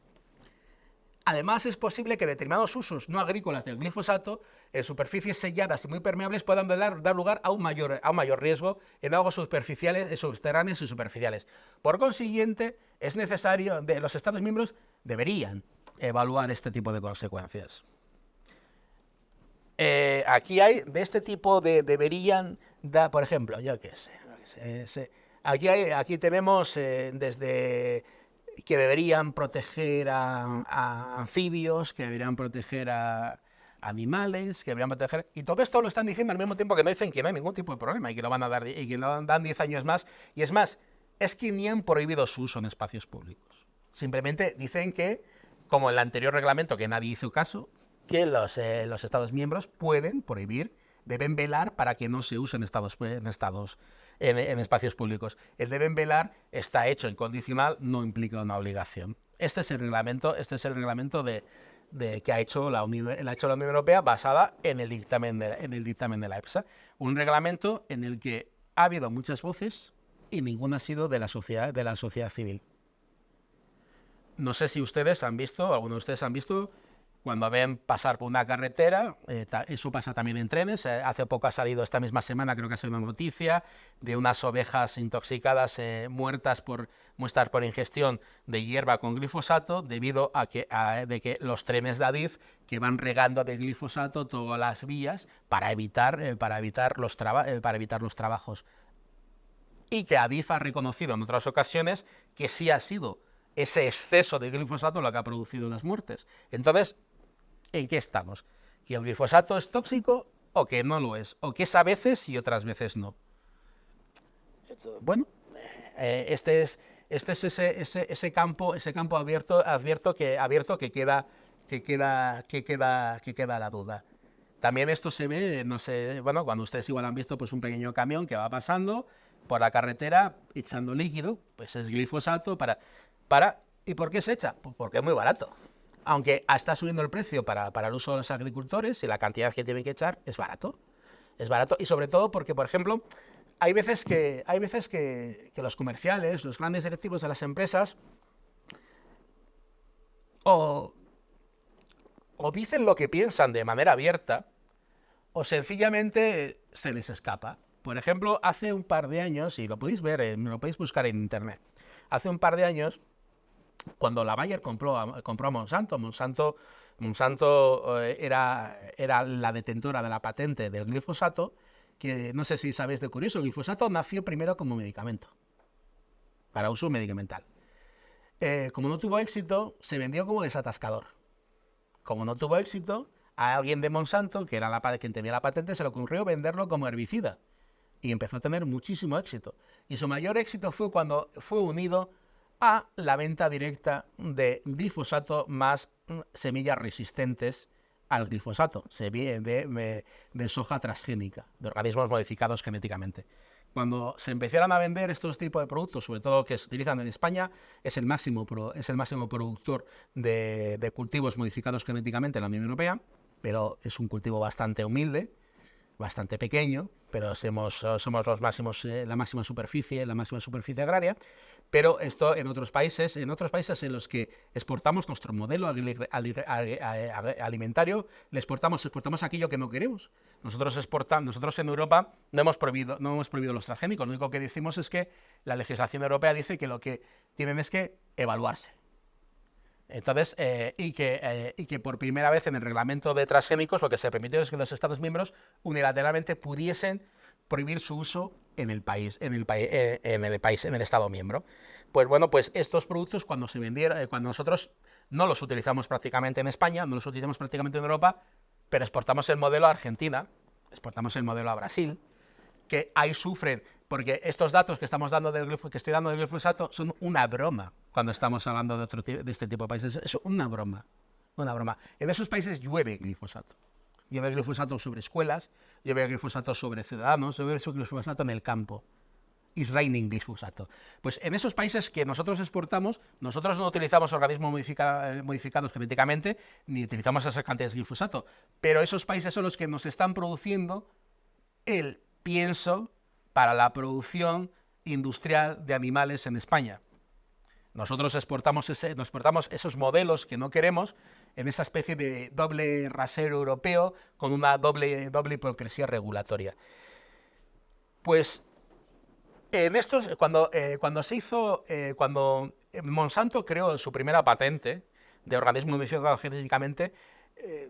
S2: Además, es posible que determinados usos no agrícolas del glifosato en superficies selladas y muy permeables puedan dar lugar a un mayor riesgo en aguas superficiales, subterráneas y superficiales. Por consiguiente, es necesario, los Estados miembros deberían evaluar este tipo de consecuencias. Aquí hay, de este tipo de deberían, por ejemplo, yo qué sé, aquí tenemos desde... que deberían proteger a anfibios, que deberían proteger a animales, que deberían proteger... Y todo esto lo están diciendo al mismo tiempo que no dicen que no hay ningún tipo de problema y que lo van a dar, y que lo dan 10 años más. Y es más, es que ni han prohibido su uso en espacios públicos. Simplemente dicen que, como en el anterior reglamento, que nadie hizo caso, que los Estados miembros pueden prohibir, deben velar para que no se use en espacios públicos. El deben velar está hecho en condicional, no implica una obligación. Este es el reglamento que ha hecho la Unión Europea basada en el dictamen de la EFSA. Un reglamento en el que ha habido muchas voces y ninguna ha sido de la sociedad civil. No sé si algunos de ustedes han visto cuando ven pasar por una carretera, eso pasa también en trenes. Hace poco ha salido, esta misma semana creo que ha salido una noticia de unas ovejas intoxicadas muertas por ingestión de hierba con glifosato debido a que los trenes de Adif que van regando de glifosato todas las vías para evitar los trabajos. Y que Adif ha reconocido en otras ocasiones que sí ha sido ese exceso de glifosato lo que ha producido las muertes. Entonces, ¿en qué estamos? ¿Que el glifosato es tóxico o que no lo es? ¿O que es a veces y otras veces no? Bueno, este es ese campo abierto que queda la duda. También esto se ve, no sé, bueno, cuando ustedes igual han visto pues un pequeño camión que va pasando por la carretera echando líquido, pues es glifosato ¿y por qué se echa? Pues porque es muy barato. Aunque está subiendo el precio para el uso de los agricultores y la cantidad que tienen que echar es barato. Es barato y sobre todo porque, por ejemplo, hay veces que los comerciales, los grandes directivos de las empresas, o dicen lo que piensan de manera abierta, o sencillamente se les escapa. Por ejemplo, hace un par de años, y lo podéis ver, lo podéis buscar en internet, hace un par de años, cuando la Bayer compró a Monsanto, Monsanto era la detentora de la patente del glifosato, que no sé si sabéis de curioso, el glifosato nació primero como medicamento, para uso medicamental. Como no tuvo éxito, se vendió como desatascador. Como no tuvo éxito, a alguien de Monsanto, que era quien tenía la patente, se le ocurrió venderlo como herbicida. Y empezó a tener muchísimo éxito. Y su mayor éxito fue cuando fue unido a la venta directa de glifosato más semillas resistentes al glifosato, de soja transgénica, de organismos modificados genéticamente. Cuando se empezaron a vender estos tipos de productos, sobre todo que se utilizan en España, es el máximo productor de cultivos modificados genéticamente en la Unión Europea, pero es un cultivo bastante humilde, bastante pequeño, pero somos la máxima superficie agraria. Pero esto en otros países en los que exportamos nuestro modelo alimentario, exportamos aquello que no queremos. Nosotros en Europa no hemos prohibido los transgénicos. Lo único que decimos es que la legislación europea dice que lo que tienen es que evaluarse. Entonces, y que por primera vez en el reglamento de transgénicos lo que se permitió es que los Estados miembros unilateralmente pudiesen prohibir su uso en el Estado miembro. Pues bueno, pues estos productos cuando nosotros no los utilizamos prácticamente en España, no los utilizamos prácticamente en Europa, pero exportamos el modelo a Argentina, exportamos el modelo a Brasil, que ahí sufren, porque estos datos que estoy dando del glifosato son una broma cuando estamos hablando de este tipo de países. Es una broma. En esos países llueve glifosato. Llueve glifosato sobre escuelas, llueve glifosato sobre ciudadanos, llueve glifosato en el campo. It's raining glifosato. Pues en esos países que nosotros exportamos, nosotros no utilizamos organismos modificados genéticamente, ni utilizamos esas cantidades de glifosato, pero esos países son los que nos están produciendo el pienso para la producción industrial de animales en España. Nosotros exportamos esos modelos que no queremos en esa especie de doble rasero europeo con una doble hipocresía regulatoria. Pues cuando Monsanto creó su primera patente de organismo modificado genéticamente,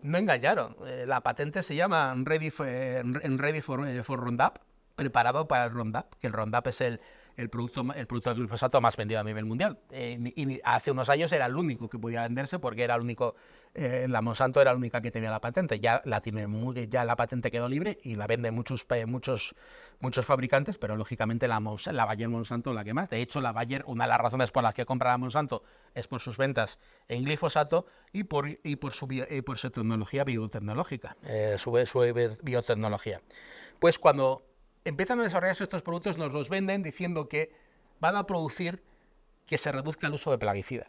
S2: no engañaron. La patente se llama Ready for Roundup, preparado para el Roundup, que el Roundup es el producto de glifosato más vendido a nivel mundial. Y hace unos años era el único que podía venderse porque era el único, la Monsanto era la única que tenía la patente. Ya la patente quedó libre y la venden muchos fabricantes, pero lógicamente la Bayer Monsanto la que más. De hecho, la Bayer, una de las razones por las que compra la Monsanto es por sus ventas en glifosato y por su tecnología biotecnológica, su biotecnología. Pues cuando empiezan a desarrollarse estos productos, nos los venden diciendo que van a producir que se reduzca el uso de plaguicidas.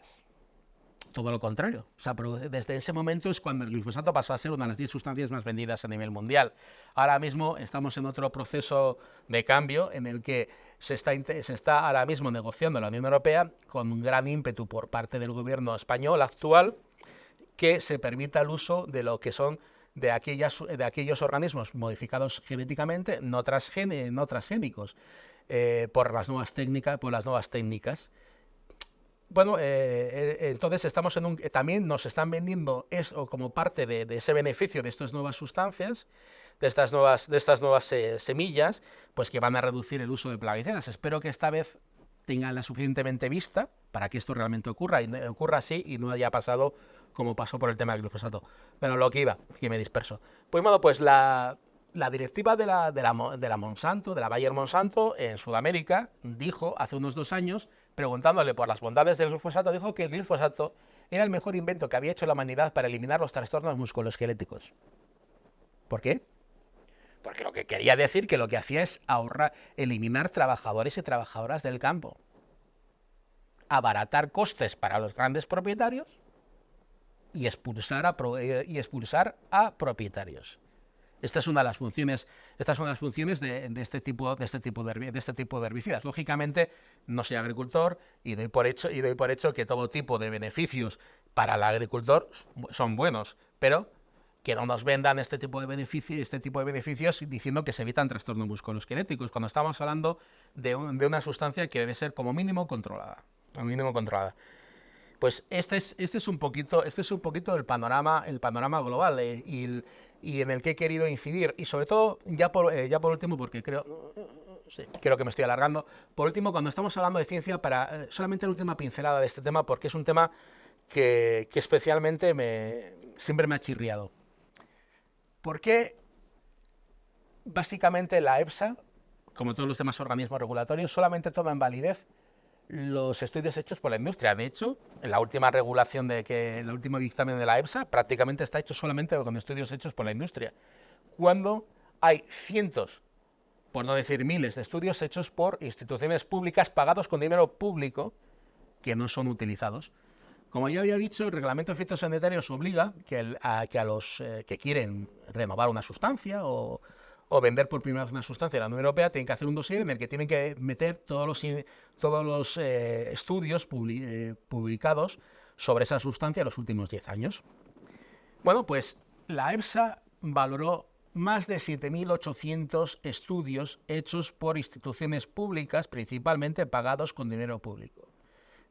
S2: Todo lo contrario. O sea, desde ese momento es cuando el glifosato pasó a ser una de las 10 sustancias más vendidas a nivel mundial. Ahora mismo estamos en otro proceso de cambio en el que se está ahora mismo negociando en la Unión Europea con un gran ímpetu por parte del gobierno español actual que se permita el uso de lo que son de aquellos organismos modificados genéticamente no transgénicos por las nuevas técnicas. Bueno, entonces estamos también nos están vendiendo eso como parte de ese beneficio de estas nuevas sustancias, de estas nuevas semillas, pues que van a reducir el uso de plaguicidas. Espero que esta vez tengan la suficientemente vista para que esto realmente ocurra así y no haya pasado como pasó por el tema del glifosato. Pero lo que iba, que me disperso. Pues bueno, pues la directiva de la Monsanto, de la Bayer Monsanto, en Sudamérica, dijo hace unos 2 años, preguntándole por las bondades del glifosato, dijo que el glifosato era el mejor invento que había hecho la humanidad para eliminar los trastornos musculoesqueléticos. ¿Por qué? Porque lo que quería decir que lo que hacía es eliminar trabajadores y trabajadoras del campo, abaratar costes para los grandes propietarios y expulsar a propietarios. Esta es una de las funciones, de este tipo de herbicidas. Lógicamente, no soy agricultor y doy por hecho que todo tipo de beneficios para el agricultor son buenos, pero que no nos vendan este tipo de beneficios diciendo que se evitan trastornos musculoesqueléticos, cuando estamos hablando de una sustancia que debe ser como mínimo controlada. Pues este es un poquito el panorama global y en el que he querido incidir. Y sobre todo, ya por último, porque creo que me estoy alargando, por último, cuando estamos hablando de ciencia, solamente la última pincelada de este tema, porque es un tema que especialmente siempre me ha chirriado. ¿Por qué básicamente la EFSA, como todos los demás organismos regulatorios, solamente toma en validez los estudios hechos por la industria? De hecho, en la última el último dictamen de la EFSA prácticamente está hecho solamente con estudios hechos por la industria, cuando hay cientos, por no decir miles, de estudios hechos por instituciones públicas pagados con dinero público que no son utilizados. Como ya había dicho, el reglamento fitosanitario obliga a los que quieren renovar una sustancia o vender por primera vez una sustancia en la Unión Europea, tienen que hacer un dossier en el que tienen que meter todos los estudios publicados sobre esa sustancia en los últimos 10 años. Bueno, pues la EFSA valoró más de 7.800 estudios hechos por instituciones públicas, principalmente pagados con dinero público.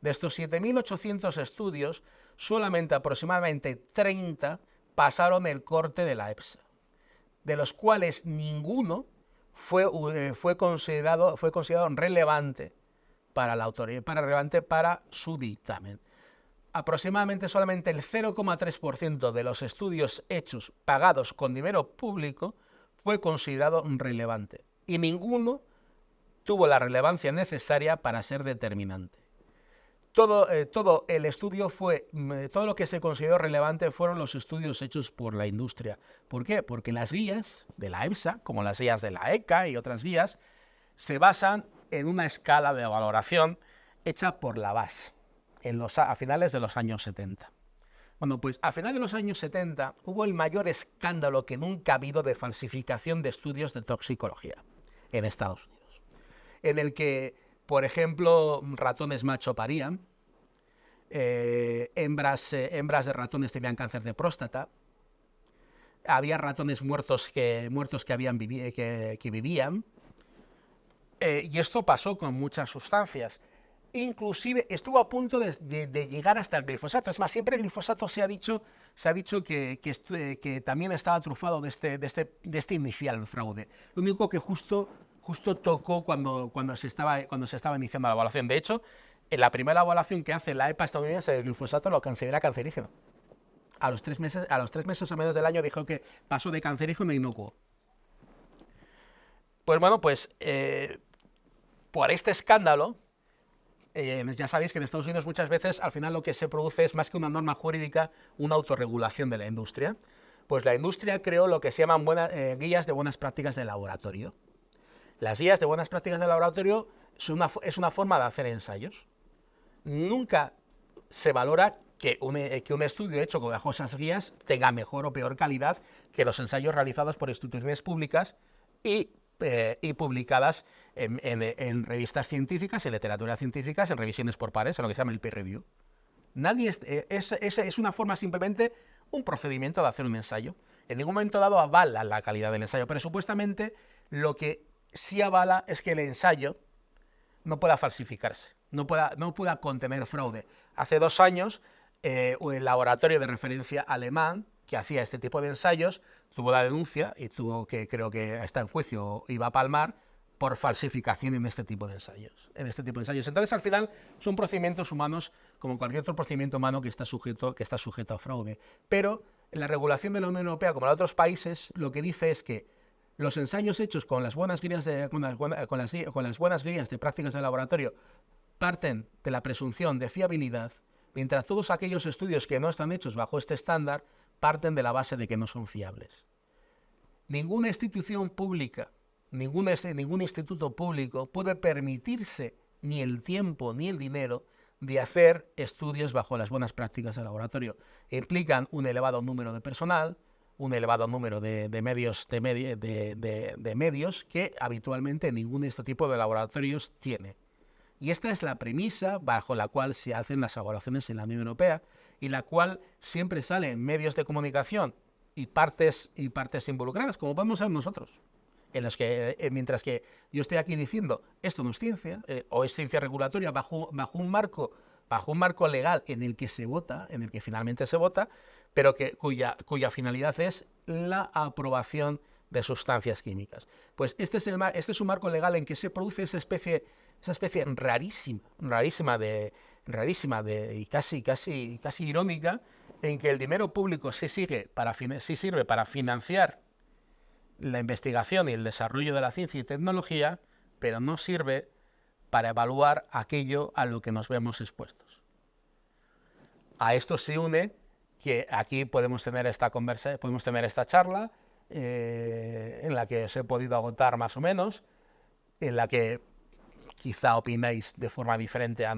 S2: De estos 7.800 estudios, solamente aproximadamente 30 pasaron el corte de la EFSA, de los cuales ninguno fue considerado relevante para la autoridad, para su dictamen. Aproximadamente solamente el 0,3% de los estudios hechos pagados con dinero público fue considerado relevante y ninguno tuvo la relevancia necesaria para ser determinante. Todo lo que se consideró relevante fueron los estudios hechos por la industria. ¿Por qué? Porque las guías de la EFSA, como las guías de la ECA y otras guías, se basan en una escala de valoración hecha por la BAS a finales de los años 70. Bueno, pues a finales de los años 70 hubo el mayor escándalo que nunca ha habido de falsificación de estudios de toxicología en Estados Unidos, en el que, por ejemplo, ratones macho parían, hembras de ratones tenían cáncer de próstata, había ratones muertos que vivían, y esto pasó con muchas sustancias. Inclusive estuvo a punto de llegar hasta el glifosato. Es más, siempre el glifosato se ha dicho que también estaba trufado de este inicial fraude. Lo único que justo tocó cuando se estaba iniciando la evaluación. De hecho, en la primera evaluación que hace la EPA estadounidense del glifosato lo considera cancerígeno. A los 3 meses o menos del año dijo que pasó de cancerígeno a inocuo. Pues bueno, por este escándalo, ya sabéis que en Estados Unidos muchas veces al final lo que se produce es más que una norma jurídica, una autorregulación de la industria. Pues la industria creó lo que se llaman guías de buenas prácticas de laboratorio. Las guías de buenas prácticas de laboratorio es una forma de hacer ensayos. Nunca se valora que un estudio hecho bajo esas guías tenga mejor o peor calidad que los ensayos realizados por instituciones públicas y publicadas en revistas científicas, en literatura científica, en revisiones por pares, en lo que se llama el peer review. Es una forma simplemente, un procedimiento de hacer un ensayo. En ningún momento dado avala la calidad del ensayo, pero supuestamente lo que sí avala es que el ensayo no pueda falsificarse, no pueda contener fraude. Hace 2 años, el laboratorio de referencia alemán que hacía este tipo de ensayos tuvo la denuncia y creo que está en juicio y va a palmar por falsificación en este tipo de ensayos. Entonces, al final, son procedimientos humanos como cualquier otro procedimiento humano que está sujeto a fraude. Pero en la regulación de la Unión Europea, como en otros países, lo que dice es que los ensayos hechos con las buenas guías de prácticas de laboratorio parten de la presunción de fiabilidad, mientras todos aquellos estudios que no están hechos bajo este estándar parten de la base de que no son fiables. Ninguna institución pública, ningún instituto público puede permitirse ni el tiempo ni el dinero de hacer estudios bajo las buenas prácticas de laboratorio. Implican un elevado número de personal, un elevado número de medios que habitualmente ningún de este tipo de laboratorios tiene. Y esta es la premisa bajo la cual se hacen las evaluaciones en la Unión Europea y la cual siempre sale en medios de comunicación y partes involucradas, como podemos ser nosotros, en los que mientras que yo estoy aquí diciendo esto no es ciencia o es ciencia regulatoria bajo un marco legal en el que se vota, en el que finalmente se vota, pero cuya finalidad es la aprobación de sustancias químicas. Pues este es un marco legal en que se produce esa especie rarísima y casi irónica, en que el dinero público sí sirve para financiar la investigación y el desarrollo de la ciencia y tecnología, pero no sirve para evaluar aquello a lo que nos vemos expuestos. A esto se une que aquí podemos tener esta charla en la que os he podido agotar más o menos, en la que quizá opináis de forma diferente a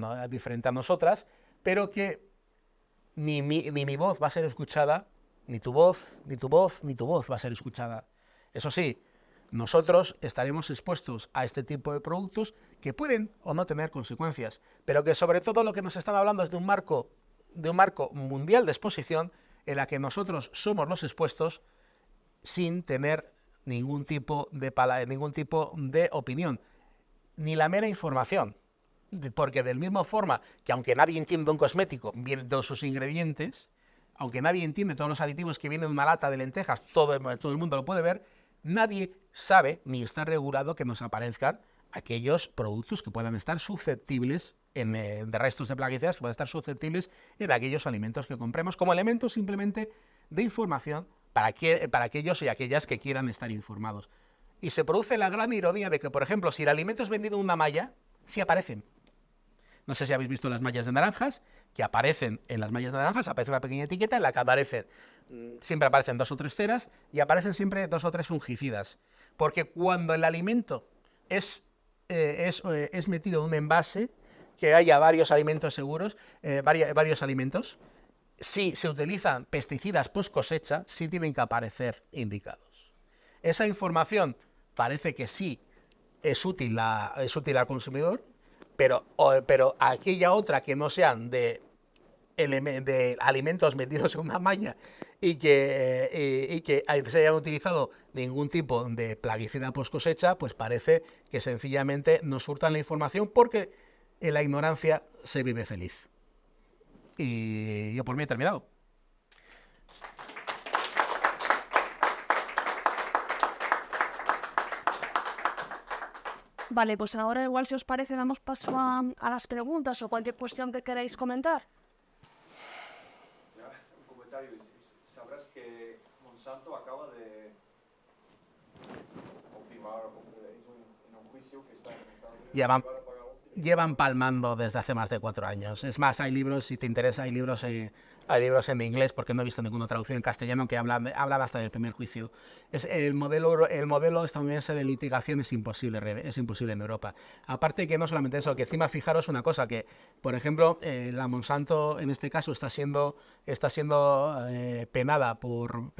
S2: nosotras, pero que ni mi voz va a ser escuchada, ni tu voz va a ser escuchada. Eso sí, nosotros estaremos expuestos a este tipo de productos que pueden o no tener consecuencias, pero que sobre todo lo que nos están hablando es de un marco mundial de exposición en la que nosotros somos los expuestos sin tener ningún tipo de opinión, ni la mera información. Porque del mismo forma que aunque nadie entienda un cosmético viendo sus ingredientes, aunque nadie entiende todos los aditivos que vienen en una lata de lentejas, todo el mundo lo puede ver, nadie sabe ni está regulado que nos aparezcan aquellos productos que puedan estar susceptibles de restos de plaguicidas, que puedan estar susceptibles en aquellos alimentos que compremos, como elementos simplemente de información para aquellos y aquellas que quieran estar informados. Y se produce la gran ironía de que, por ejemplo, si el alimento es vendido en una malla, sí aparecen. No sé si habéis visto las mallas de naranjas, que aparecen en las mallas de naranjas, aparece una pequeña etiqueta en la que siempre aparecen 2 o 3 ceras y aparecen siempre 2 o 3 fungicidas. Porque cuando el alimento es metido en un envase, que haya varios alimentos seguros, varios alimentos, si se utilizan pesticidas post cosecha, sí tienen que aparecer indicados. Esa información parece que sí es útil al consumidor, pero aquella otra que no sean de alimentos metidos en una malla y que se hayan utilizado ningún tipo de plaguicida post cosecha, pues parece que sencillamente nos hurtan la información porque en la ignorancia se vive feliz. Y yo por mí he terminado.
S1: Vale, pues ahora igual si os parece damos paso a las preguntas o cualquier cuestión que queráis comentar.
S3: Un comentario. Sabrás que Monsanto acaba de confirmar en un juicio que está en Estados Unidos.
S2: Llevan palmando desde hace más de 4 años. Es más, hay libros, si te interesa, hay libros en inglés, porque no he visto ninguna traducción en castellano que hablan hasta del primer juicio. El modelo estadounidense de litigación es imposible en Europa. Aparte que no solamente eso, que encima fijaros una cosa, que por ejemplo la Monsanto en este caso está siendo penada por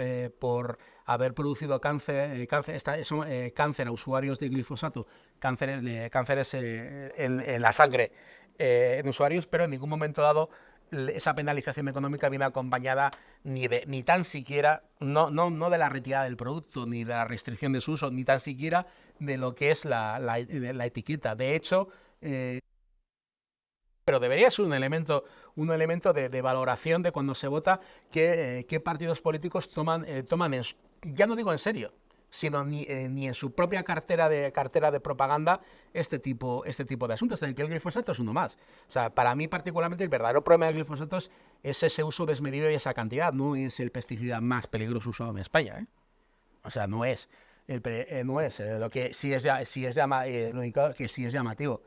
S2: haber producido cáncer a usuarios de glifosato, cánceres en la sangre en usuarios, pero en ningún momento dado esa penalización económica viene acompañada ni tan siquiera, no de la retirada del producto, ni de la restricción de su uso, ni tan siquiera de lo que es la etiqueta. De hecho, pero debería ser un elemento de valoración de cuando se vota qué partidos políticos toman ya no digo en serio, sino ni en su propia cartera de propaganda este tipo de asuntos, en el que el glifosato es uno más. O sea, para mí particularmente el verdadero problema del glifosato es ese uso desmedido y esa cantidad, no es el pesticida más peligroso usado en España, ¿eh? O sea, no es lo que sí es llamativo.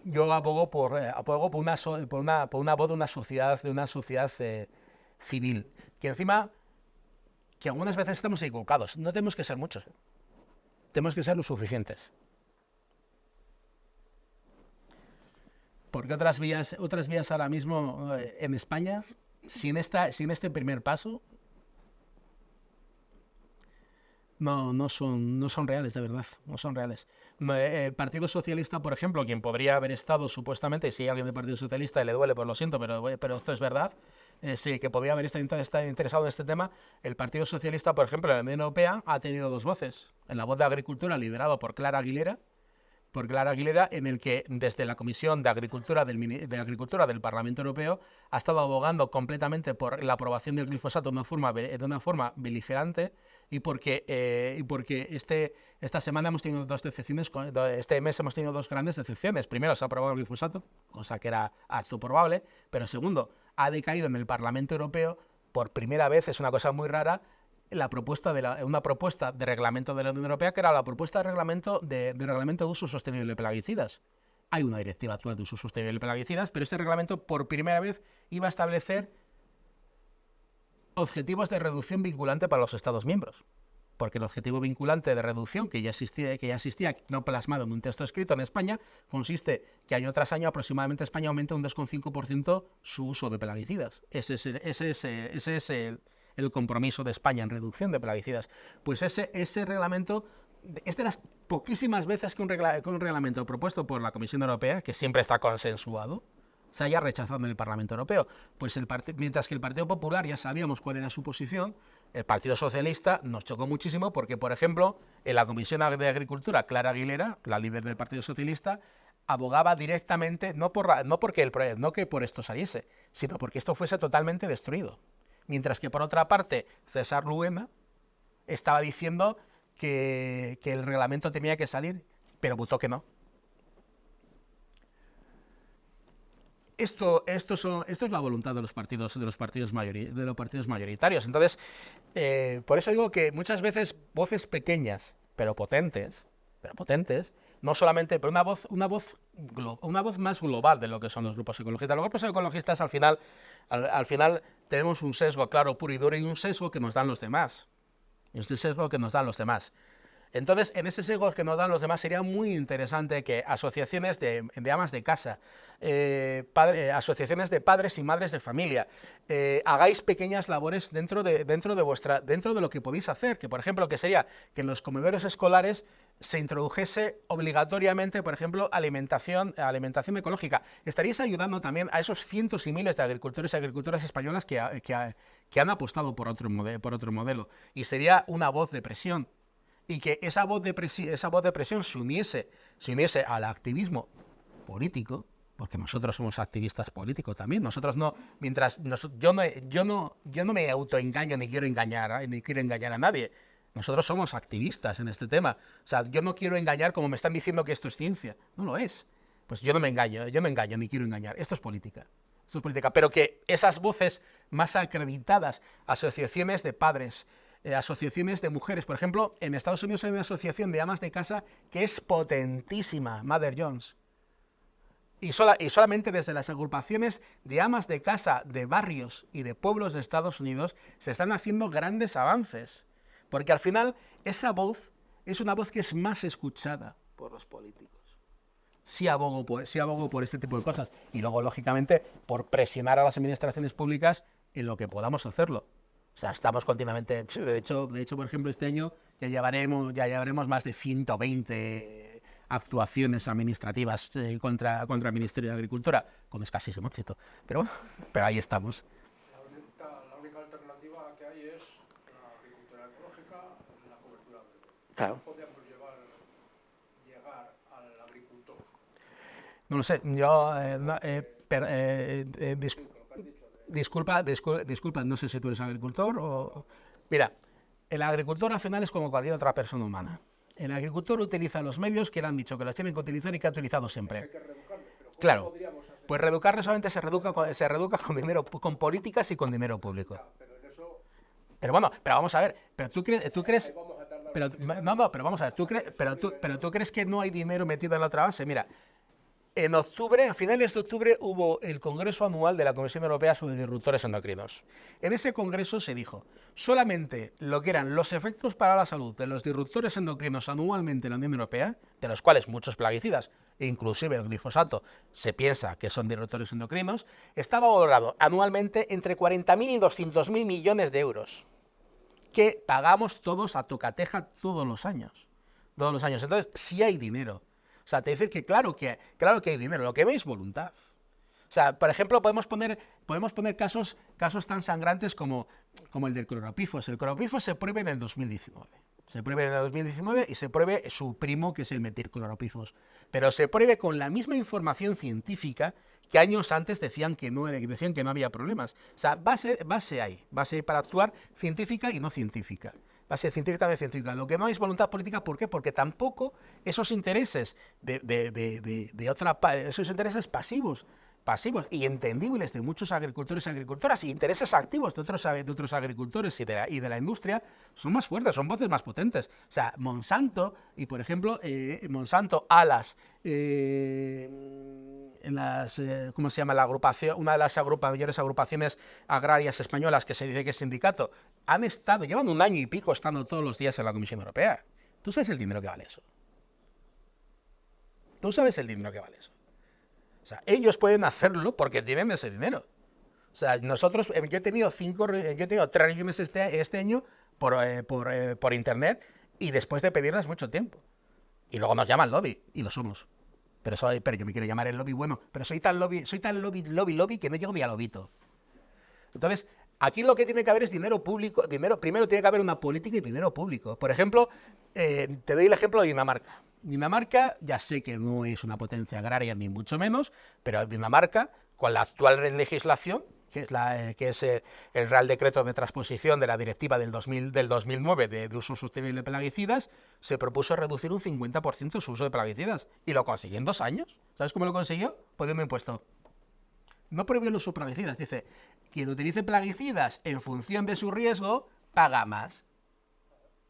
S2: Yo abogo por una voz de una sociedad civil, que encima que algunas veces estamos equivocados. No tenemos que ser muchos, tenemos que ser lo suficientes. Porque otras vías ahora mismo en España, sin este primer paso, no son reales, de verdad, no son reales. El Partido Socialista, por ejemplo, quien podría haber estado supuestamente, y si hay alguien del Partido Socialista y le duele, pues lo siento, pero esto es verdad, sí, que podría haber estado interesado en este tema, el Partido Socialista, por ejemplo, en la Unión Europea ha tenido dos voces. En la voz de Agricultura, liderado por Clara Aguilera, en el que desde la Comisión de Agricultura del Parlamento Europeo ha estado abogando completamente por la aprobación del glifosato de una forma beligerante y porque esta semana hemos tenido dos decepciones, este mes hemos tenido dos grandes decepciones. Primero, se ha aprobado el glifosato, cosa que era harto probable, pero segundo, ha decaído en el Parlamento Europeo por primera vez, es una cosa muy rara, una propuesta de reglamento de la Unión Europea, que era la propuesta de reglamento de uso sostenible de plaguicidas. Hay una directiva actual de uso sostenible de plaguicidas, pero este reglamento por primera vez iba a establecer objetivos de reducción vinculante para los Estados miembros. Porque el objetivo vinculante de reducción que ya existía, no plasmado en un texto escrito en España, consiste que año tras año aproximadamente España aumenta un 2,5% su uso de plaguicidas. Ese es el compromiso de España en reducción de plaguicidas. Pues ese reglamento es de las poquísimas veces que un reglamento propuesto por la Comisión Europea, que siempre está consensuado, se haya rechazado en el Parlamento Europeo. Pues mientras que el Partido Popular ya sabíamos cuál era su posición, el Partido Socialista nos chocó muchísimo porque, por ejemplo, en la Comisión de Agricultura, Clara Aguilera, la líder del Partido Socialista, abogaba directamente, no que por esto saliese, sino porque esto fuese totalmente destruido. Mientras que, por otra parte, César Luema estaba diciendo que el reglamento tenía que salir, pero votó que no. Esto es la voluntad de los partidos mayoritarios. Entonces, por eso digo que muchas veces voces pequeñas, pero potentes, no solamente, pero una voz más global de lo que son los grupos ecologistas. Los grupos ecologistas al final tenemos un sesgo claro, puro y duro, y un sesgo que nos dan los demás. Entonces, en ese sesgo que nos dan los demás, sería muy interesante que asociaciones de amas de casa, asociaciones de padres y madres de familia, hagáis pequeñas labores dentro de lo que podéis hacer, que por ejemplo, que sería que en los comedores escolares se introdujese obligatoriamente, por ejemplo, alimentación ecológica. Estaríais ayudando también a esos cientos y miles de agricultores y agricultoras españolas que han apostado por otro modelo. Y sería una voz de presión. Y que esa voz de presión se uniese al activismo político, porque nosotros somos activistas políticos también. Nosotros no, yo no me autoengaño ni quiero engañar a nadie. Nosotros somos activistas en este tema. O sea, yo no quiero engañar como me están diciendo que esto es ciencia. No lo es. Pues yo no me engaño ni quiero engañar. Esto es política. Pero que esas voces más acreditadas, asociaciones de padres, asociaciones de mujeres. Por ejemplo, en Estados Unidos hay una asociación de amas de casa que es potentísima, Mother Jones. Y solamente desde las agrupaciones de amas de casa de barrios y de pueblos de Estados Unidos se están haciendo grandes avances. Porque al final esa voz es una voz que es más escuchada por los políticos. Sí abogo por este tipo de cosas. Y luego, lógicamente, por presionar a las administraciones públicas en lo que podamos hacerlo. O sea, estamos continuamente... De hecho, por ejemplo, este año ya llevaremos más de 120 actuaciones administrativas contra el Ministerio de Agricultura, con escasísimo éxito. Pero ahí estamos.
S3: La única alternativa que hay es la agricultura ecológica, la cobertura agrícola.
S2: Claro.
S3: ¿Cómo podríamos llegar al agricultor?
S2: No lo sé, Disculpa, no sé si tú eres agricultor o... Mira, el agricultor al final es como cualquier otra persona humana. El agricultor utiliza los medios que le han dicho que los tienen que utilizar y que ha utilizado siempre.
S3: Hay que reeducarle, pero ¿cómo
S2: Claro,
S3: podríamos hacer?
S2: pues reeducarle solamente se reeduca con dinero, con políticas y con dinero público.
S3: Pero en eso
S2: Pero bueno, pero vamos a ver, pero tú crees,
S3: ahí vamos a tardar.
S2: pero vamos a ver, tú crees que no hay dinero metido en la otra base. Mira, en octubre, a finales de octubre, hubo el Congreso Anual de la Comisión Europea sobre disruptores endocrinos. En ese congreso se dijo, solamente lo que eran los efectos para la salud de los disruptores endocrinos anualmente en la Unión Europea, de los cuales muchos plaguicidas, inclusive el glifosato, se piensa que son disruptores endocrinos, estaba valorado anualmente entre 40.000 y 200.000 millones de euros. que pagamos todos a tocateja todos los años. Todos los años. Entonces, sí hay dinero. O sea, te dicen que claro que hay dinero, lo que veis es voluntad. O sea, por ejemplo, podemos poner casos tan sangrantes como el del cloropifos. El cloropifos se prohíbe en el 2019. Se prohíbe en el 2019 y se prohíbe su primo, que es el metilcloropifos. Pero se prohíbe con la misma información científica que años antes decían que no había problemas. O sea, base hay para actuar científica y no científica. Base científica de científica. Lo que no es voluntad política, ¿por qué? Porque tampoco esos intereses esos intereses pasivos y entendibles de muchos agricultores y agricultoras y intereses activos de otros agricultores y de la industria son más fuertes, son voces más potentes. O sea, Monsanto y, por ejemplo, Monsanto ¿cómo se llama la agrupación? Una de las mayores agrupaciones agrarias españolas, que se dice que es sindicato, llevan 1 año y pico estando todos los días en la Comisión Europea. ¿Tú sabes el dinero que vale eso? ¿Tú sabes el dinero que vale eso? O sea, ellos pueden hacerlo porque tienen ese dinero. O sea, nosotros, yo he tenido 3 reuniones este año por internet y después de pedirlas mucho tiempo. Y luego nos llaman lobby, y lo somos. Pero yo me quiero llamar el lobby bueno, pero soy tan lobby que no llego ni a lobito. Entonces, aquí lo que tiene que haber es dinero público. Primero tiene que haber una política y dinero público. Por ejemplo, te doy el ejemplo de Dinamarca. Dinamarca, ya sé que no es una potencia agraria ni mucho menos, pero Dinamarca, con la actual legislación, que es el Real Decreto de Transposición de la Directiva del 2009 de uso sostenible de plaguicidas, se propuso reducir un 50% su uso de plaguicidas. Y lo consiguió en 2 años. ¿Sabes cómo lo consiguió? Poniendo impuesto. No prohibió el uso de plaguicidas. Dice, quien utilice plaguicidas en función de su riesgo, paga más.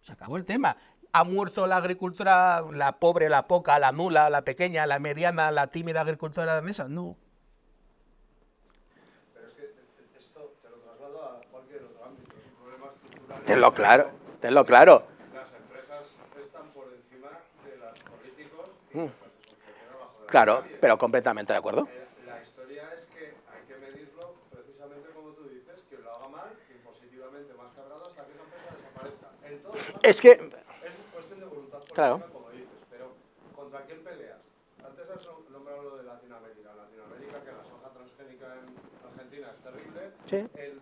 S2: Se acabó el tema. ¿Ha muerto la agricultura, la pobre, la poca, la nula, la pequeña, la mediana, la tímida agricultura danesa? No.
S3: Pero es que esto te lo traslado a cualquier otro ámbito. Es un problema estructural.
S2: Tenlo claro.
S3: Las empresas están por encima de los políticos y las que funcionan bajo la
S2: Claro,
S3: nadie.
S2: pero completamente de acuerdo.
S3: La historia es que hay que medirlo precisamente como tú dices, que lo haga mal, impositivamente más cargado hasta que esa empresa desaparezca. En todos los
S2: Es que,
S3: es cuestión de voluntad política,
S2: claro,
S3: como dices, pero ¿contra quién peleas? Antes has nombrado lo de Latinoamérica. Latinoamérica, que la soja transgénica en Argentina es terrible,
S2: sí.
S3: el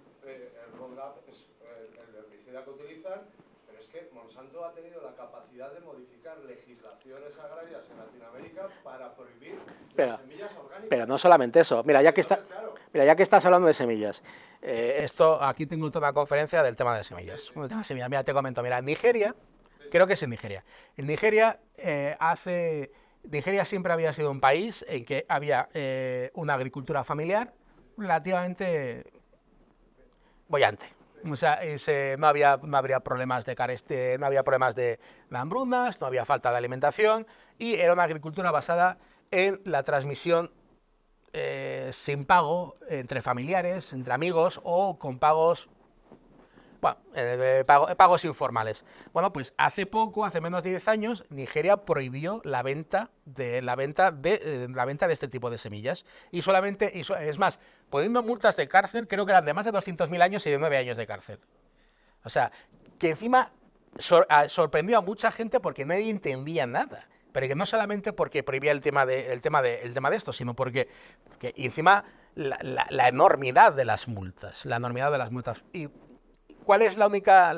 S3: Roundup es el herbicida que utilizan, pero es que Monsanto ha tenido la capacidad de modificar legislaciones agrarias en Latinoamérica para prohibir las semillas orgánicas.
S2: Pero no solamente eso. Mira, ya que
S3: Claro.
S2: estás hablando de semillas, aquí tengo toda una conferencia del tema de semillas. El tema de semillas. Mira, te comento. Mira, en Nigeria, creo que es en Nigeria. En Nigeria, Nigeria siempre había sido un país en que había una agricultura familiar relativamente bollante. O sea, no había problemas de carestía, no había problemas de hambrunas, no había falta de alimentación y era una agricultura basada en la transmisión sin pago entre familiares, entre amigos o con pagos, bueno, pagos informales. Bueno, pues hace menos de 10 años, Nigeria prohibió la venta de este tipo de semillas y es más, poniendo multas de cárcel, creo que eran de más de 200.000 años y de 9 años de cárcel. O sea, que encima sorprendió a mucha gente porque nadie entendía nada. Pero que no solamente porque prohibía el tema de esto, sino porque encima la enormidad de las multas. ¿Y cuál es la única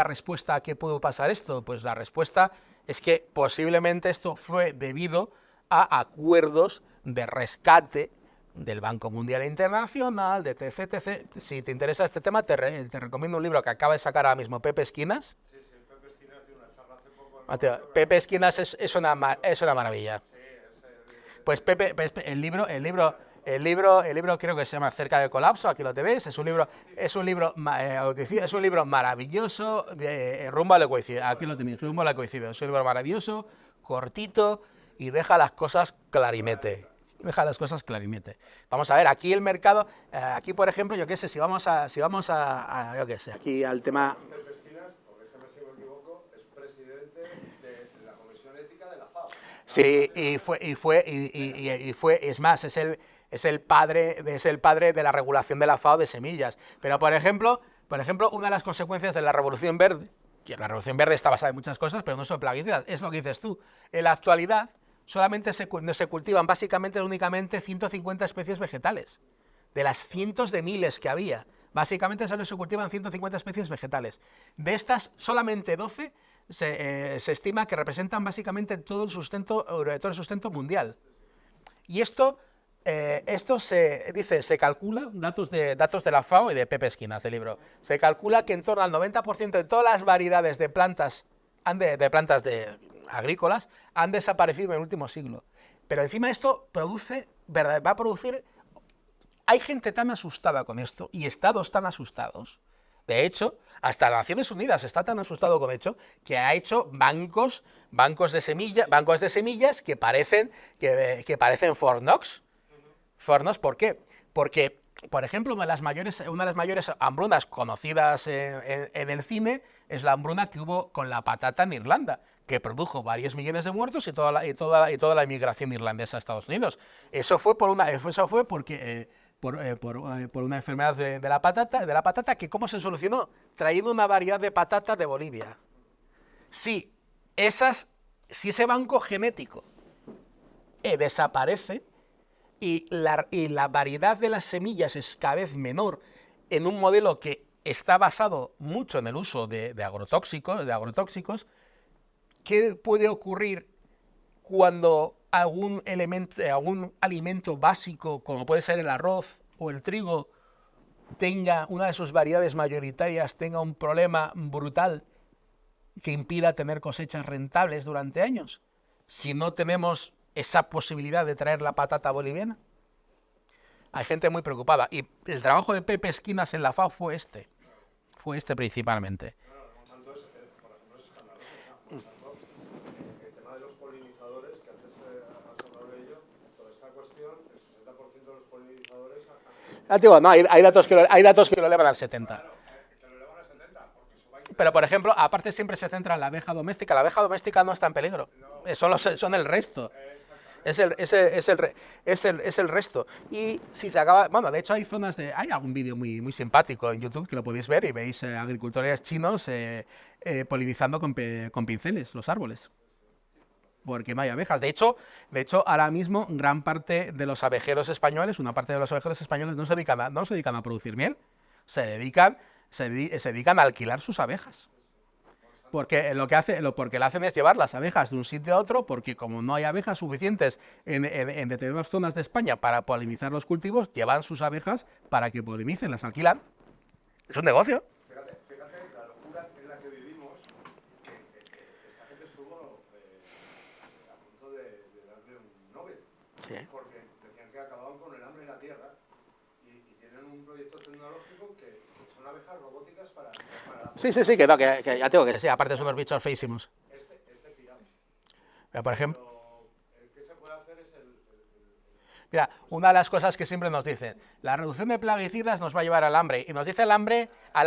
S2: respuesta a que pudo pasar esto? Pues la respuesta es que posiblemente esto fue debido a acuerdos de rescate del Banco Mundial Internacional, de etc. Si te interesa este tema, te recomiendo un libro que acaba de sacar ahora mismo Pepe Esquinas. Mateo, Pepe Esquinas es una maravilla. Pues Pepe, el libro creo que se llama Cerca del colapso, aquí lo tenéis, es un libro maravilloso, rumbo al ecoicidio, aquí lo tenéis, rumbo al ecoicidio, es un libro maravilloso, cortito y deja las cosas clarinete. Vamos a ver, aquí el mercado, aquí por ejemplo, yo qué sé, si vamos a yo qué sé, aquí al tema. Sí, es más, es el padre de la regulación de la FAO de semillas. Pero por ejemplo, Por ejemplo, una de las consecuencias de la Revolución Verde, que la Revolución Verde está basada en muchas cosas, pero no son plaguicidas, es lo que dices tú. En la actualidad solamente se cultivan básicamente, únicamente 150 especies vegetales. De las cientos de miles que había, básicamente solo se cultivan 150 especies vegetales. De estas, solamente 12 se estima que representan básicamente todo el sustento mundial. Y esto se calcula, datos de la FAO y de Pepe Esquinas, del libro, se calcula que en torno al 90% de todas las variedades de plantas, agrícolas han desaparecido en el último siglo. Pero encima esto va a producir... Hay gente tan asustada con esto y estados tan asustados. De hecho, hasta Naciones Unidas está tan asustado con esto que ha hecho bancos de semillas que parecen Fort Knox. ¿Por qué? Porque, por ejemplo, una de las mayores hambrunas conocidas en el cine es la hambruna que hubo con la patata en Irlanda, que produjo varios millones de muertos y toda la inmigración irlandesa a Estados Unidos. Eso fue por una enfermedad de la patata, que ¿cómo se solucionó? Trayendo una variedad de patatas de Bolivia. Si ese banco genético desaparece y la variedad de las semillas es cada vez menor en un modelo que está basado mucho en el uso de agrotóxicos, ¿qué puede ocurrir cuando algún alimento básico, como puede ser el arroz o el trigo, tenga una de sus variedades mayoritarias, tenga un problema brutal que impida tener cosechas rentables durante años? Si no tenemos esa posibilidad de traer la patata boliviana. Hay gente muy preocupada. Y el trabajo de Pepe Esquinas en la FAO fue este principalmente.
S3: Monsanto por ejemplo, es escandaloso. Monsanto, el tema de los polinizadores, que antes has hablado de ello, toda esta cuestión, el 60% de los polinizadores...
S2: No, hay datos que lo elevan al 70%.
S3: Claro, que lo elevan al 70%, porque eso va a...
S2: Pero, por ejemplo, aparte siempre se centra en la abeja doméstica. La abeja doméstica no está en peligro. No. Son el resto. Es el resto. Y si se acaba... Bueno, de hecho hay algún vídeo muy simpático en YouTube que lo podéis ver y veis agricultores chinos polinizando con pinceles los árboles. Porque no hay abejas. De hecho, ahora mismo gran parte de los abejeros españoles, una parte de los abejeros españoles no se dedican a producir miel, se dedican a alquilar sus abejas. Porque lo que hacen es llevar las abejas de un sitio a otro, porque como no hay abejas suficientes en determinadas zonas de España para polinizar los cultivos, llevan sus abejas para que polinicen, las alquilan. Es un negocio.
S3: Fíjate la locura en la que vivimos, que esta gente estuvo a punto de darle un Nobel. Sí. Porque decían que acababan con el hambre en la Tierra y tienen un proyecto tecnológico que son abejas robóticas para
S2: Sí, que no, que ya tengo que sí, aparte son unos bichos feísimos. Pero, por ejemplo,
S3: ¿qué se puede hacer?
S2: Mira, una de las cosas que siempre nos dicen, la reducción de plaguicidas nos va a llevar al hambre, y nos dice el hambre a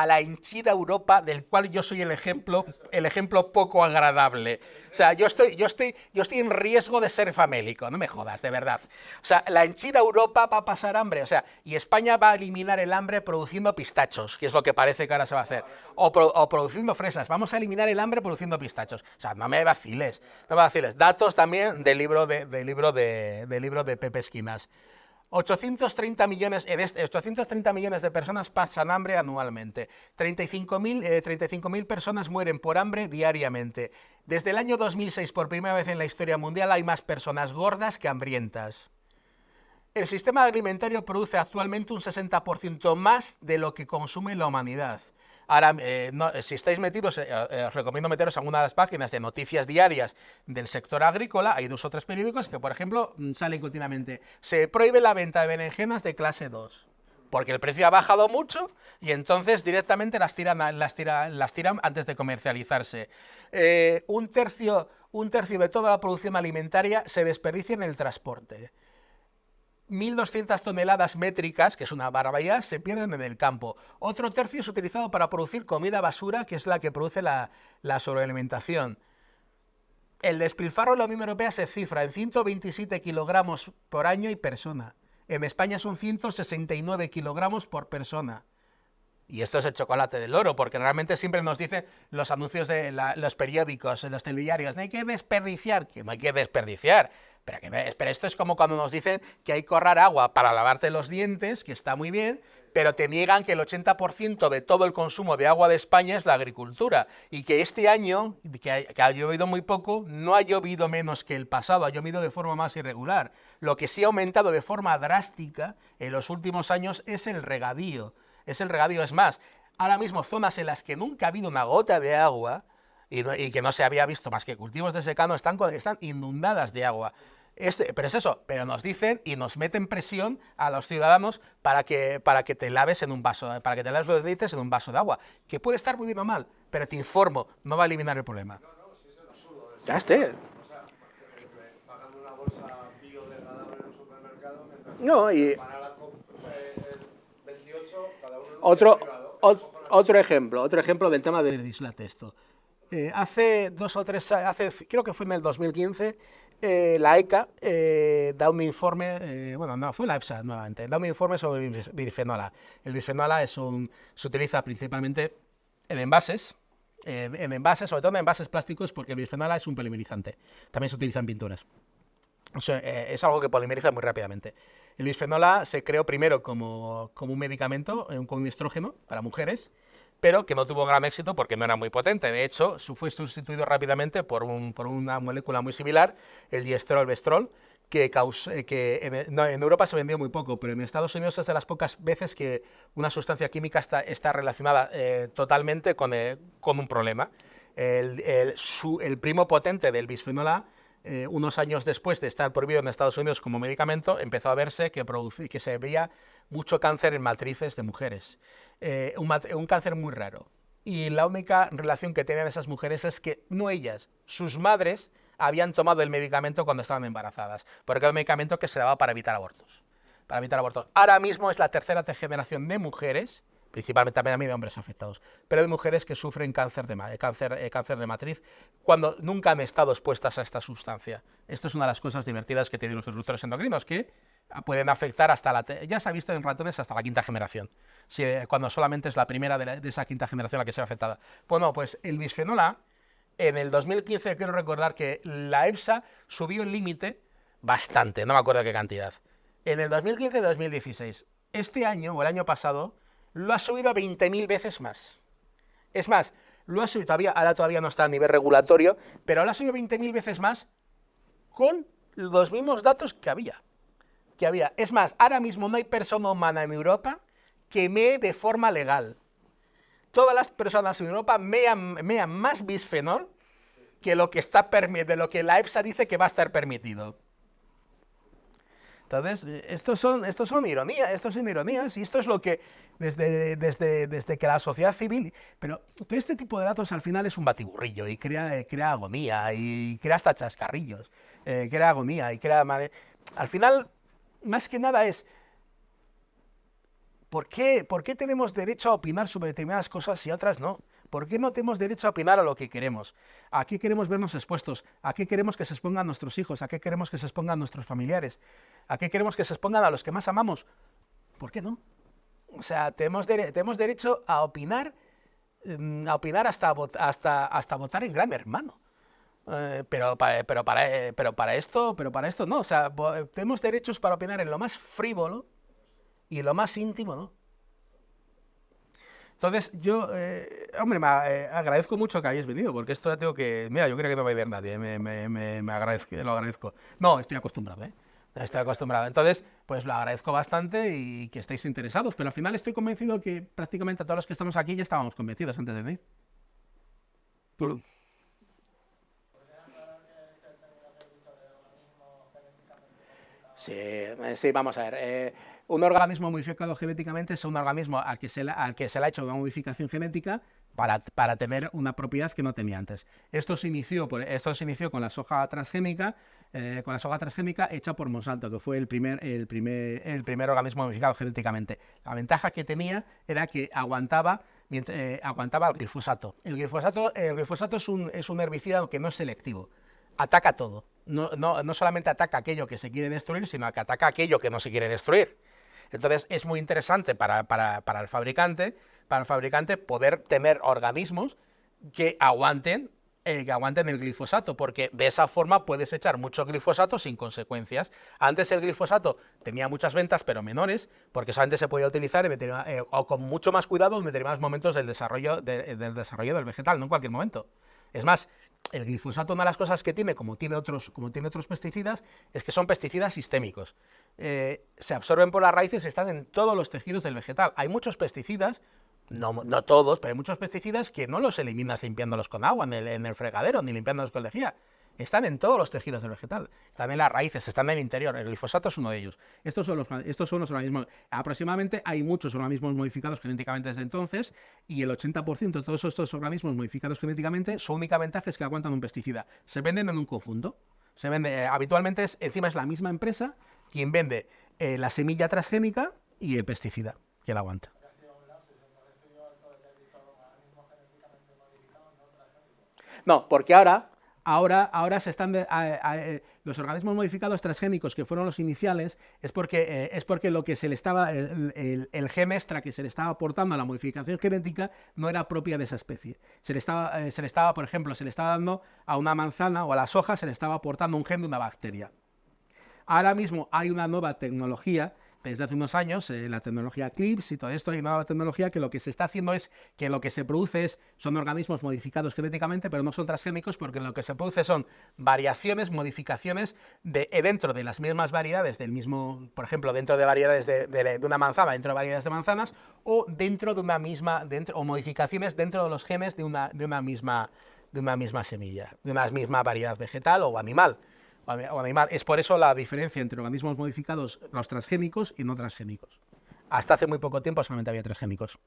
S2: la henchida Europa, del cual yo soy el ejemplo poco agradable. O sea, yo estoy en riesgo de ser famélico, no me jodas, de verdad. O sea, la henchida Europa va a pasar hambre, o sea, y España va a eliminar el hambre produciendo pistachos, que es lo que parece que ahora se va a hacer, o produciendo fresas. Vamos a eliminar el hambre produciendo pistachos. O sea, no me vaciles. Datos también del libro de Pepe Esquinas. 830 millones de personas pasan hambre anualmente. 35.000 personas mueren por hambre diariamente. Desde el año 2006, por primera vez en la historia mundial, hay más personas gordas que hambrientas. El sistema alimentario produce actualmente un 60% más de lo que consume la humanidad. Ahora, si estáis metidos, os recomiendo meteros en una de las páginas de noticias diarias del sector agrícola. Hay 2 o 3 periódicos que, por ejemplo, salen continuamente. Se prohíbe la venta de berenjenas de clase 2, porque el precio ha bajado mucho y entonces directamente las tiran antes de comercializarse. Un tercio de toda la producción alimentaria se desperdicia en el transporte. 1.200 toneladas métricas, que es una barbaridad, se pierden en el campo. Otro tercio es utilizado para producir comida basura, que es la que produce la sobrealimentación. El despilfarro en la Unión Europea se cifra en 127 kilogramos por año y persona. En España son 169 kilogramos por persona. Y esto es el chocolate del oro, porque realmente siempre nos dicen los anuncios de los periódicos, los telediarios, no hay que desperdiciar, que no hay que desperdiciar. Pero esto es como cuando nos dicen que hay que ahorrar agua para lavarte los dientes, que está muy bien, pero te niegan que el 80% de todo el consumo de agua de España es la agricultura, y que este año, que ha llovido muy poco, no ha llovido menos que el pasado, ha llovido de forma más irregular. Lo que sí ha aumentado de forma drástica en los últimos años es el regadío. Es más, ahora mismo zonas en las que nunca ha habido una gota de agua y que no se había visto más que cultivos de secano están inundadas de agua. Pero es eso, pero nos dicen y nos meten presión a los ciudadanos para que te laves en un vaso, para que te laves los dientes en un vaso de agua, que puede estar muy bien o mal, pero te informo, no va a eliminar el problema.
S3: No, no, sí es el absurdo.
S2: Ya esté.
S3: O sea, pagando una bolsa biodegradable en un supermercado, mientras
S2: No, y
S3: para la el 28, cada uno en un
S2: otro,
S3: privado.
S2: otro ejemplo del tema del dislatesto. Hace 2 o 3 años, creo que fue en el 2015, la ECA da un informe, bueno, no, fue la EFSA nuevamente, da un informe sobre el bisfenol A. El bisfenol A se utiliza principalmente en envases, sobre todo en envases plásticos, porque el bisfenol A es un polimerizante. También se utiliza en pinturas. O sea, es algo que polimeriza muy rápidamente. El bisfenol A se creó primero como un medicamento, con un estrógeno para mujeres, pero que no tuvo gran éxito porque no era muy potente. De hecho, fue sustituido rápidamente por una molécula muy similar, el diestrol-bestrol, que en Europa se vendió muy poco, pero en Estados Unidos es de las pocas veces que una sustancia química está relacionada totalmente con un problema. El primo potente del bisfenol A, unos años después de estar prohibido en Estados Unidos como medicamento, empezó a verse que se veía mucho cáncer en matrices de mujeres. Un cáncer muy raro. Y la única relación que tenían esas mujeres es que no ellas, sus madres habían tomado el medicamento cuando estaban embarazadas, porque era un medicamento que se daba para evitar abortos. Ahora mismo es la tercera generación de mujeres, principalmente también a mí de hombres afectados, pero de mujeres que sufren cáncer de matriz cuando nunca han estado expuestas a esta sustancia. Esto es una de las cosas divertidas que tienen los disruptores endocrinos, que pueden afectar ya se ha visto en ratones hasta la 5ª generación, cuando solamente es la primera de esa 5ª generación la que se ve afectada. Bueno, pues el bisfenol A, en el 2015 quiero recordar que la EFSA subió el límite bastante, no me acuerdo qué cantidad. En el 2015 y 2016. Este año, o el año pasado, lo ha subido a 20.000 veces más. Es más, lo ha subido ahora todavía no está a nivel regulatorio, pero lo ha subido 20.000 veces más con los mismos datos que había. Es más, ahora mismo no hay persona humana en Europa que mee de forma legal. Todas las personas en Europa mean más bisfenol que de lo que la EFSA dice que va a estar permitido. Entonces, estos son ironías, y esto es lo que desde que la sociedad civil, pero todo este tipo de datos al final es un batiburrillo y crea agonía y crea hasta chascarrillos, crea agonía y al final, más que nada es ¿por qué tenemos derecho a opinar sobre determinadas cosas y otras no? ¿Por qué no tenemos derecho a opinar a lo que queremos? ¿A qué queremos vernos expuestos? ¿A qué queremos que se expongan nuestros hijos? ¿A qué queremos que se expongan nuestros familiares? ¿A qué queremos que se expongan a los que más amamos? ¿Por qué no? O sea, tenemos derecho a opinar hasta votar en Gran Hermano. Pero para esto no. O sea, tenemos derechos para opinar en lo más frívolo y lo más íntimo, ¿no? Entonces, yo, hombre, agradezco mucho que hayáis venido, porque esto ya tengo que... Mira, yo creo que no va a ir nadie, lo agradezco. No, estoy acostumbrado, ¿eh? Estoy acostumbrado. Entonces, pues lo agradezco bastante y que estéis interesados, pero al final estoy convencido que prácticamente todos los que estamos aquí ya estábamos convencidos antes de venir. Sí, vamos a ver. Un organismo modificado genéticamente es un organismo al que se le ha hecho una modificación genética para tener una propiedad que no tenía antes. Esto se inició con la soja transgénica, hecha por Monsanto, que fue el primer organismo modificado genéticamente. La ventaja que tenía era que aguantaba el glifosato. El glifosato es un herbicida que no es selectivo. Ataca todo. No solamente ataca aquello que se quiere destruir, sino que ataca aquello que no se quiere destruir. Entonces es muy interesante para el fabricante para el fabricante poder tener organismos que aguanten el glifosato, porque de esa forma puedes echar mucho glifosato sin consecuencias. Antes el glifosato tenía muchas ventas, pero menores, porque solamente se podía utilizar o con mucho más cuidado en determinados momentos del desarrollo del vegetal, no en cualquier momento. Es más, el glifosato, una de las cosas que tiene, como tiene otros pesticidas, es que son pesticidas sistémicos. Se absorben por las raíces y están en todos los tejidos del vegetal. Hay muchos pesticidas, no todos, pero hay muchos pesticidas que no los eliminas limpiándolos con agua en el fregadero, ni limpiándolos con lejía. Están en todos los tejidos del vegetal, están en las raíces, están en el interior. El glifosato es uno de ellos. Estos son los organismos. Aproximadamente hay muchos organismos modificados genéticamente desde entonces, y el 80% de todos estos organismos modificados genéticamente son únicamente haces que aguantan un pesticida. Se venden en un conjunto. Habitualmente encima es la misma empresa quien vende la semilla transgénica y el pesticida que la aguanta. No, porque ahora se están los organismos modificados transgénicos, que fueron los iniciales, es porque lo que se le estaba el gen extra que se le estaba aportando a la modificación genética no era propia de esa especie. Por ejemplo, se le estaba dando a una manzana o a las hojas, se le estaba aportando un gen de una bacteria. Ahora mismo hay una nueva tecnología, desde hace unos años, la tecnología CRISPR y todo esto, hay una nueva tecnología que lo que se está haciendo es que lo que se produce son organismos modificados genéticamente, pero no son transgénicos, porque lo que se produce son variaciones, modificaciones dentro de las mismas variedades del mismo, por ejemplo, dentro de variedades de una manzana, dentro de variedades de manzanas, o dentro de una misma, o modificaciones dentro de los genes de una misma semilla, de una misma variedad vegetal o animal. Es por eso la diferencia entre organismos modificados, los transgénicos y no transgénicos. Hasta hace muy poco tiempo solamente había transgénicos.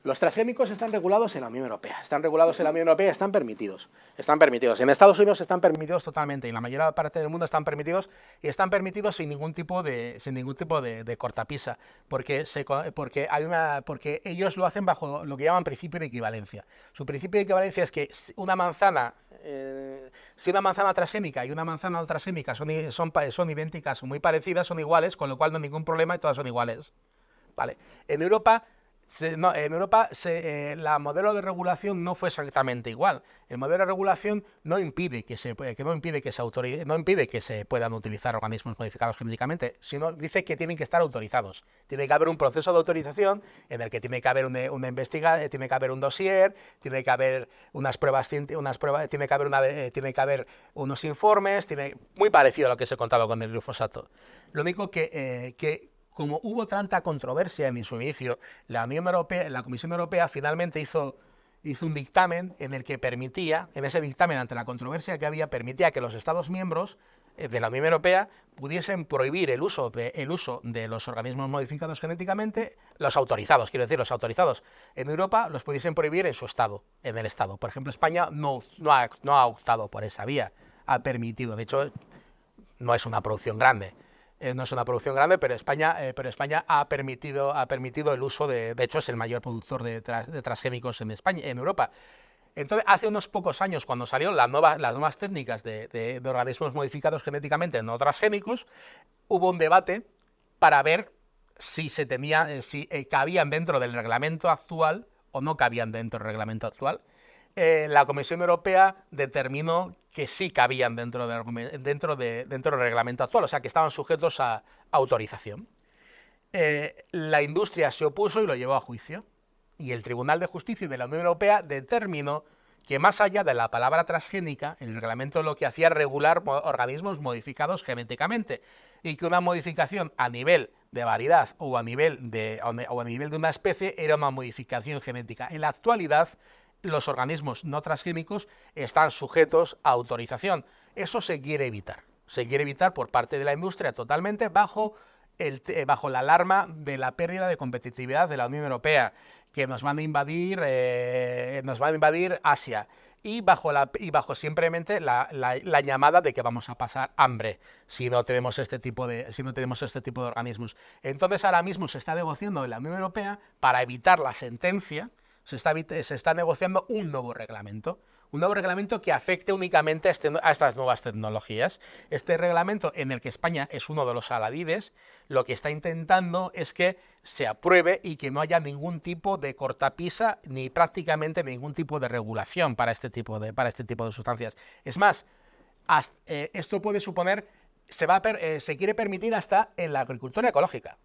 S2: Los transgénicos están regulados en la Unión Europea. Están permitidos. En Estados Unidos están permitidos totalmente. En la mayor parte del mundo están permitidos, y están permitidos sin ningún tipo de cortapisa, porque ellos lo hacen bajo lo que llaman principio de equivalencia. Su principio de equivalencia es que si una manzana transgénica y una manzana no transgénica son idénticas, son muy parecidas, son iguales, con lo cual no hay ningún problema y todas son iguales. ¿Vale? En Europa la modelo de regulación no fue exactamente igual. El modelo de regulación no impide que se puedan utilizar organismos modificados genéticamente, sino dice que tienen que estar autorizados. Tiene que haber un proceso de autorización en el que tiene que haber una investigación, tiene que haber un dossier, tiene que haber tiene que haber unos informes, muy parecido a lo que se contaba con el glifosato. Lo único que como hubo tanta controversia en su inicio, la Comisión Europea finalmente hizo un dictamen en el que en ese dictamen, ante la controversia que había, permitía que los Estados miembros de la Unión Europea pudiesen prohibir el uso de los organismos modificados genéticamente, los autorizados en Europa, los pudiesen prohibir en el Estado. Por ejemplo, España no ha optado por esa vía, ha permitido, de hecho, no es una producción grande. Pero España ha permitido el uso de hecho es el mayor productor de transgénicos en Europa. Entonces, hace unos pocos años, cuando salieron las nuevas técnicas de organismos modificados genéticamente no transgénicos, hubo un debate para ver si cabían dentro del reglamento actual o no cabían dentro del reglamento actual. La Comisión Europea determinó que sí cabían dentro del reglamento actual, o sea que estaban sujetos a autorización. La industria se opuso y lo llevó a juicio, y el Tribunal de Justicia de la Unión Europea determinó que más allá de la palabra transgénica, el reglamento lo que hacía era regular organismos modificados genéticamente, y que una modificación a nivel de variedad o a nivel de una especie era una modificación genética. En la actualidad, los organismos no transgénicos están sujetos a autorización. Eso se quiere evitar. Se quiere evitar por parte de la industria totalmente bajo la alarma de la pérdida de competitividad de la Unión Europea, que nos van a invadir Asia, y bajo simplemente la llamada de que vamos a pasar hambre si no tenemos este tipo de organismos. Entonces ahora mismo se está negociando en la Unión Europea para evitar la sentencia. Se está negociando un nuevo reglamento un nuevo reglamento que afecte únicamente a estas nuevas tecnologías. Este reglamento, en el que España es uno de los aladides, lo que está intentando es que se apruebe y que no haya ningún tipo de cortapisa ni prácticamente ningún tipo de regulación para este tipo de sustancias. Es más, esto puede suponer, se quiere permitir hasta en la agricultura ecológica.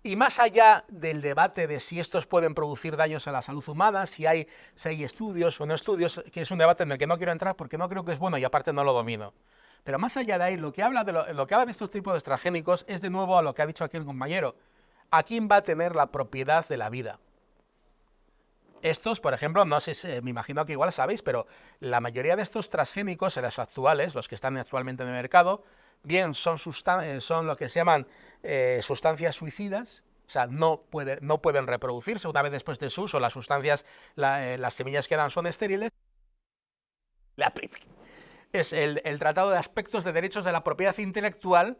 S2: Y más allá del debate de si estos pueden producir daños a la salud humana, si hay estudios o no estudios, que es un debate en el que no quiero entrar porque no creo que es bueno y aparte no lo domino. Pero más allá de ahí, lo que habla de estos tipos de transgénicos es de nuevo a lo que ha dicho aquí el compañero. ¿A quién va a tener la propiedad de la vida? Estos, por ejemplo, no sé, me imagino que igual sabéis, pero la mayoría de estos transgénicos, los actuales, los que están actualmente en el mercado, bien son lo que se llaman sustancias suicidas, o sea, no pueden reproducirse una vez después de su uso, las semillas que dan son estériles. Es el Tratado de Aspectos de Derechos de la Propiedad Intelectual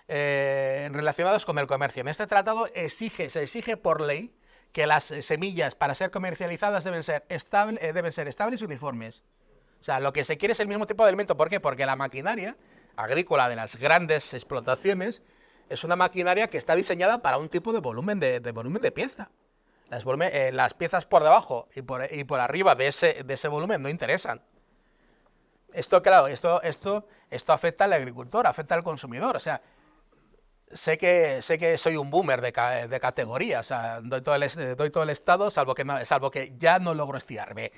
S2: relacionados con el comercio. En este tratado se exige por ley que las semillas para ser comercializadas deben ser estables y uniformes. O sea, lo que se quiere es el mismo tipo de alimento. ¿Por qué? Porque la maquinaria agrícola de las grandes explotaciones es una maquinaria que está diseñada para un tipo de volumen de pieza. Las piezas por debajo y por arriba de ese volumen no interesan. Esto, claro, esto afecta al agricultor, afecta al consumidor. O sea, sé que soy un boomer de categoría, o sea, doy todo el estado, salvo que ya no logro estiarme.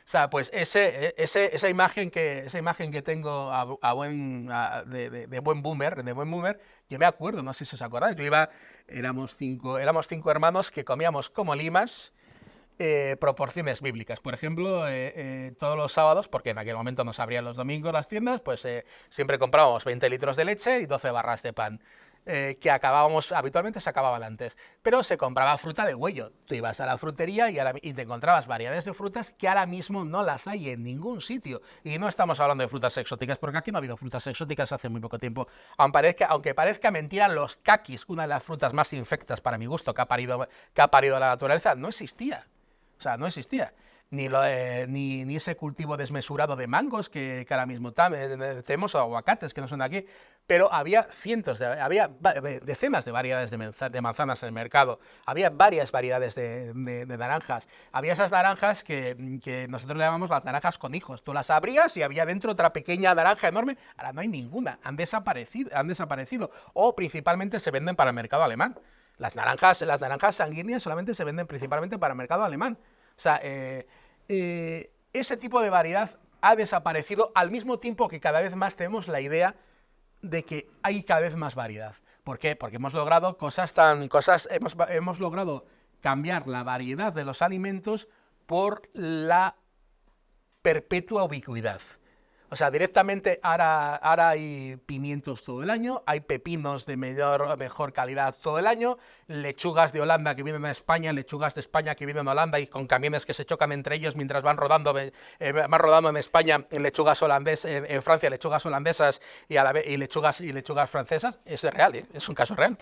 S2: O sea, pues esa imagen que tengo de buen boomer, yo me acuerdo, no sé si os acordáis, éramos cinco hermanos que comíamos como limas, proporciones bíblicas. Por ejemplo, todos los sábados, porque en aquel momento no se abrían los domingos las tiendas, pues siempre comprábamos 20 litros de leche y 12 barras de pan. Que habitualmente se acababan antes, pero se compraba fruta de huello. Tú ibas a la frutería y te encontrabas variedades de frutas que ahora mismo no las hay en ningún sitio. Y no estamos hablando de frutas exóticas, porque aquí no ha habido frutas exóticas hace muy poco tiempo. Aunque parezca mentira, los caquis, una de las frutas más infectas para mi gusto que ha parido la naturaleza, no existía. O sea, no existía. Ni ese cultivo desmesurado de mangos que ahora mismo tenemos, o aguacates que no son de aquí, pero había decenas de variedades de manzanas en el mercado, había varias variedades de naranjas, había esas naranjas que nosotros le llamamos las naranjas con hijos. Tú las abrías y había dentro otra pequeña naranja enorme. Ahora no hay ninguna, han desaparecido, o principalmente se venden para el mercado alemán. Las naranjas sanguíneas solamente se venden principalmente para el mercado alemán. O sea, ese tipo de variedad ha desaparecido al mismo tiempo que cada vez más tenemos la idea de que hay cada vez más variedad. ¿Por qué? Porque hemos logrado hemos logrado cambiar la variedad de los alimentos por la perpetua ubicuidad. O sea, directamente ahora hay pimientos todo el año, hay pepinos de mejor calidad todo el año, lechugas de Holanda que vienen a España, lechugas de España que vienen a Holanda y con camiones que se chocan entre ellos mientras van rodando en España en lechugas en Francia lechugas holandesas y lechugas francesas. Es real, es un caso real.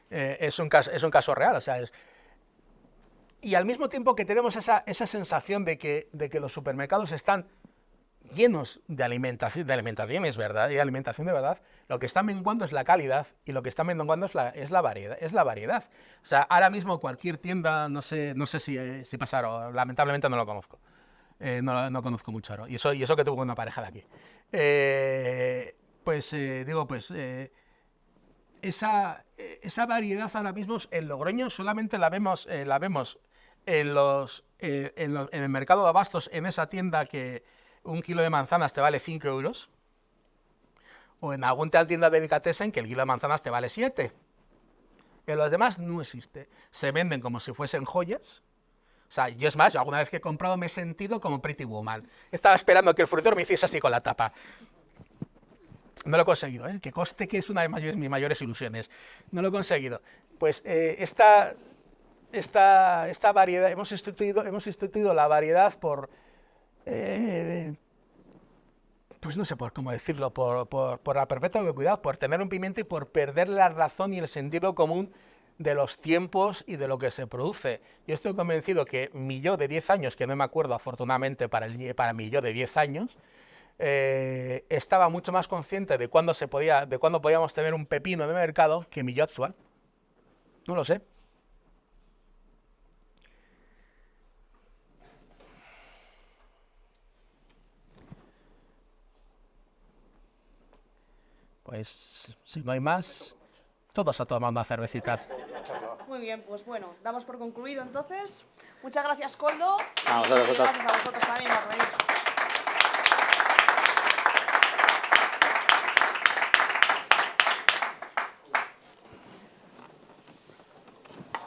S2: Es un caso real, o sea, y al mismo tiempo que tenemos esa sensación de que los supermercados están llenos de alimentación, es verdad, y alimentación de verdad, lo que está menguando es la calidad y lo que está menguando es la variedad. O sea, ahora mismo cualquier tienda, no sé si pasaron, lamentablemente no lo conozco. No conozco mucho Aro. Y eso que tuvo una pareja de aquí. Esa variedad ahora mismo en Logroño solamente la vemos en el mercado de abastos, en esa tienda que un kilo de manzanas te vale 5 euros, o en alguna tienda de delicatessen que el kilo de manzanas te vale 7. En los demás no existe. Se venden como si fuesen joyas. O sea, yo alguna vez que he comprado me he sentido como Pretty Woman. Estaba esperando que el frutero me hiciese así con la tapa. No lo he conseguido, que conste que es una de mis mayores ilusiones. No lo he conseguido. Pues esta variedad, hemos sustituido la variedad por... pues no sé por cómo decirlo, por la perpetua ubicuidad, por tener un pimiento y por perder la razón y el sentido común de los tiempos y de lo que se produce. Yo estoy convencido que mi yo de 10 años, que no me acuerdo afortunadamente para mi yo de 10 años, estaba mucho más consciente de cuándo podíamos tener un pepino en el mercado que mi yo actual. No lo sé. Pues si no hay más, todos a tomar una cervecita.
S1: Muy bien, pues bueno, damos por concluido entonces. Muchas gracias, Koldo.
S4: A vosotros.
S1: Gracias a vosotros también por venir.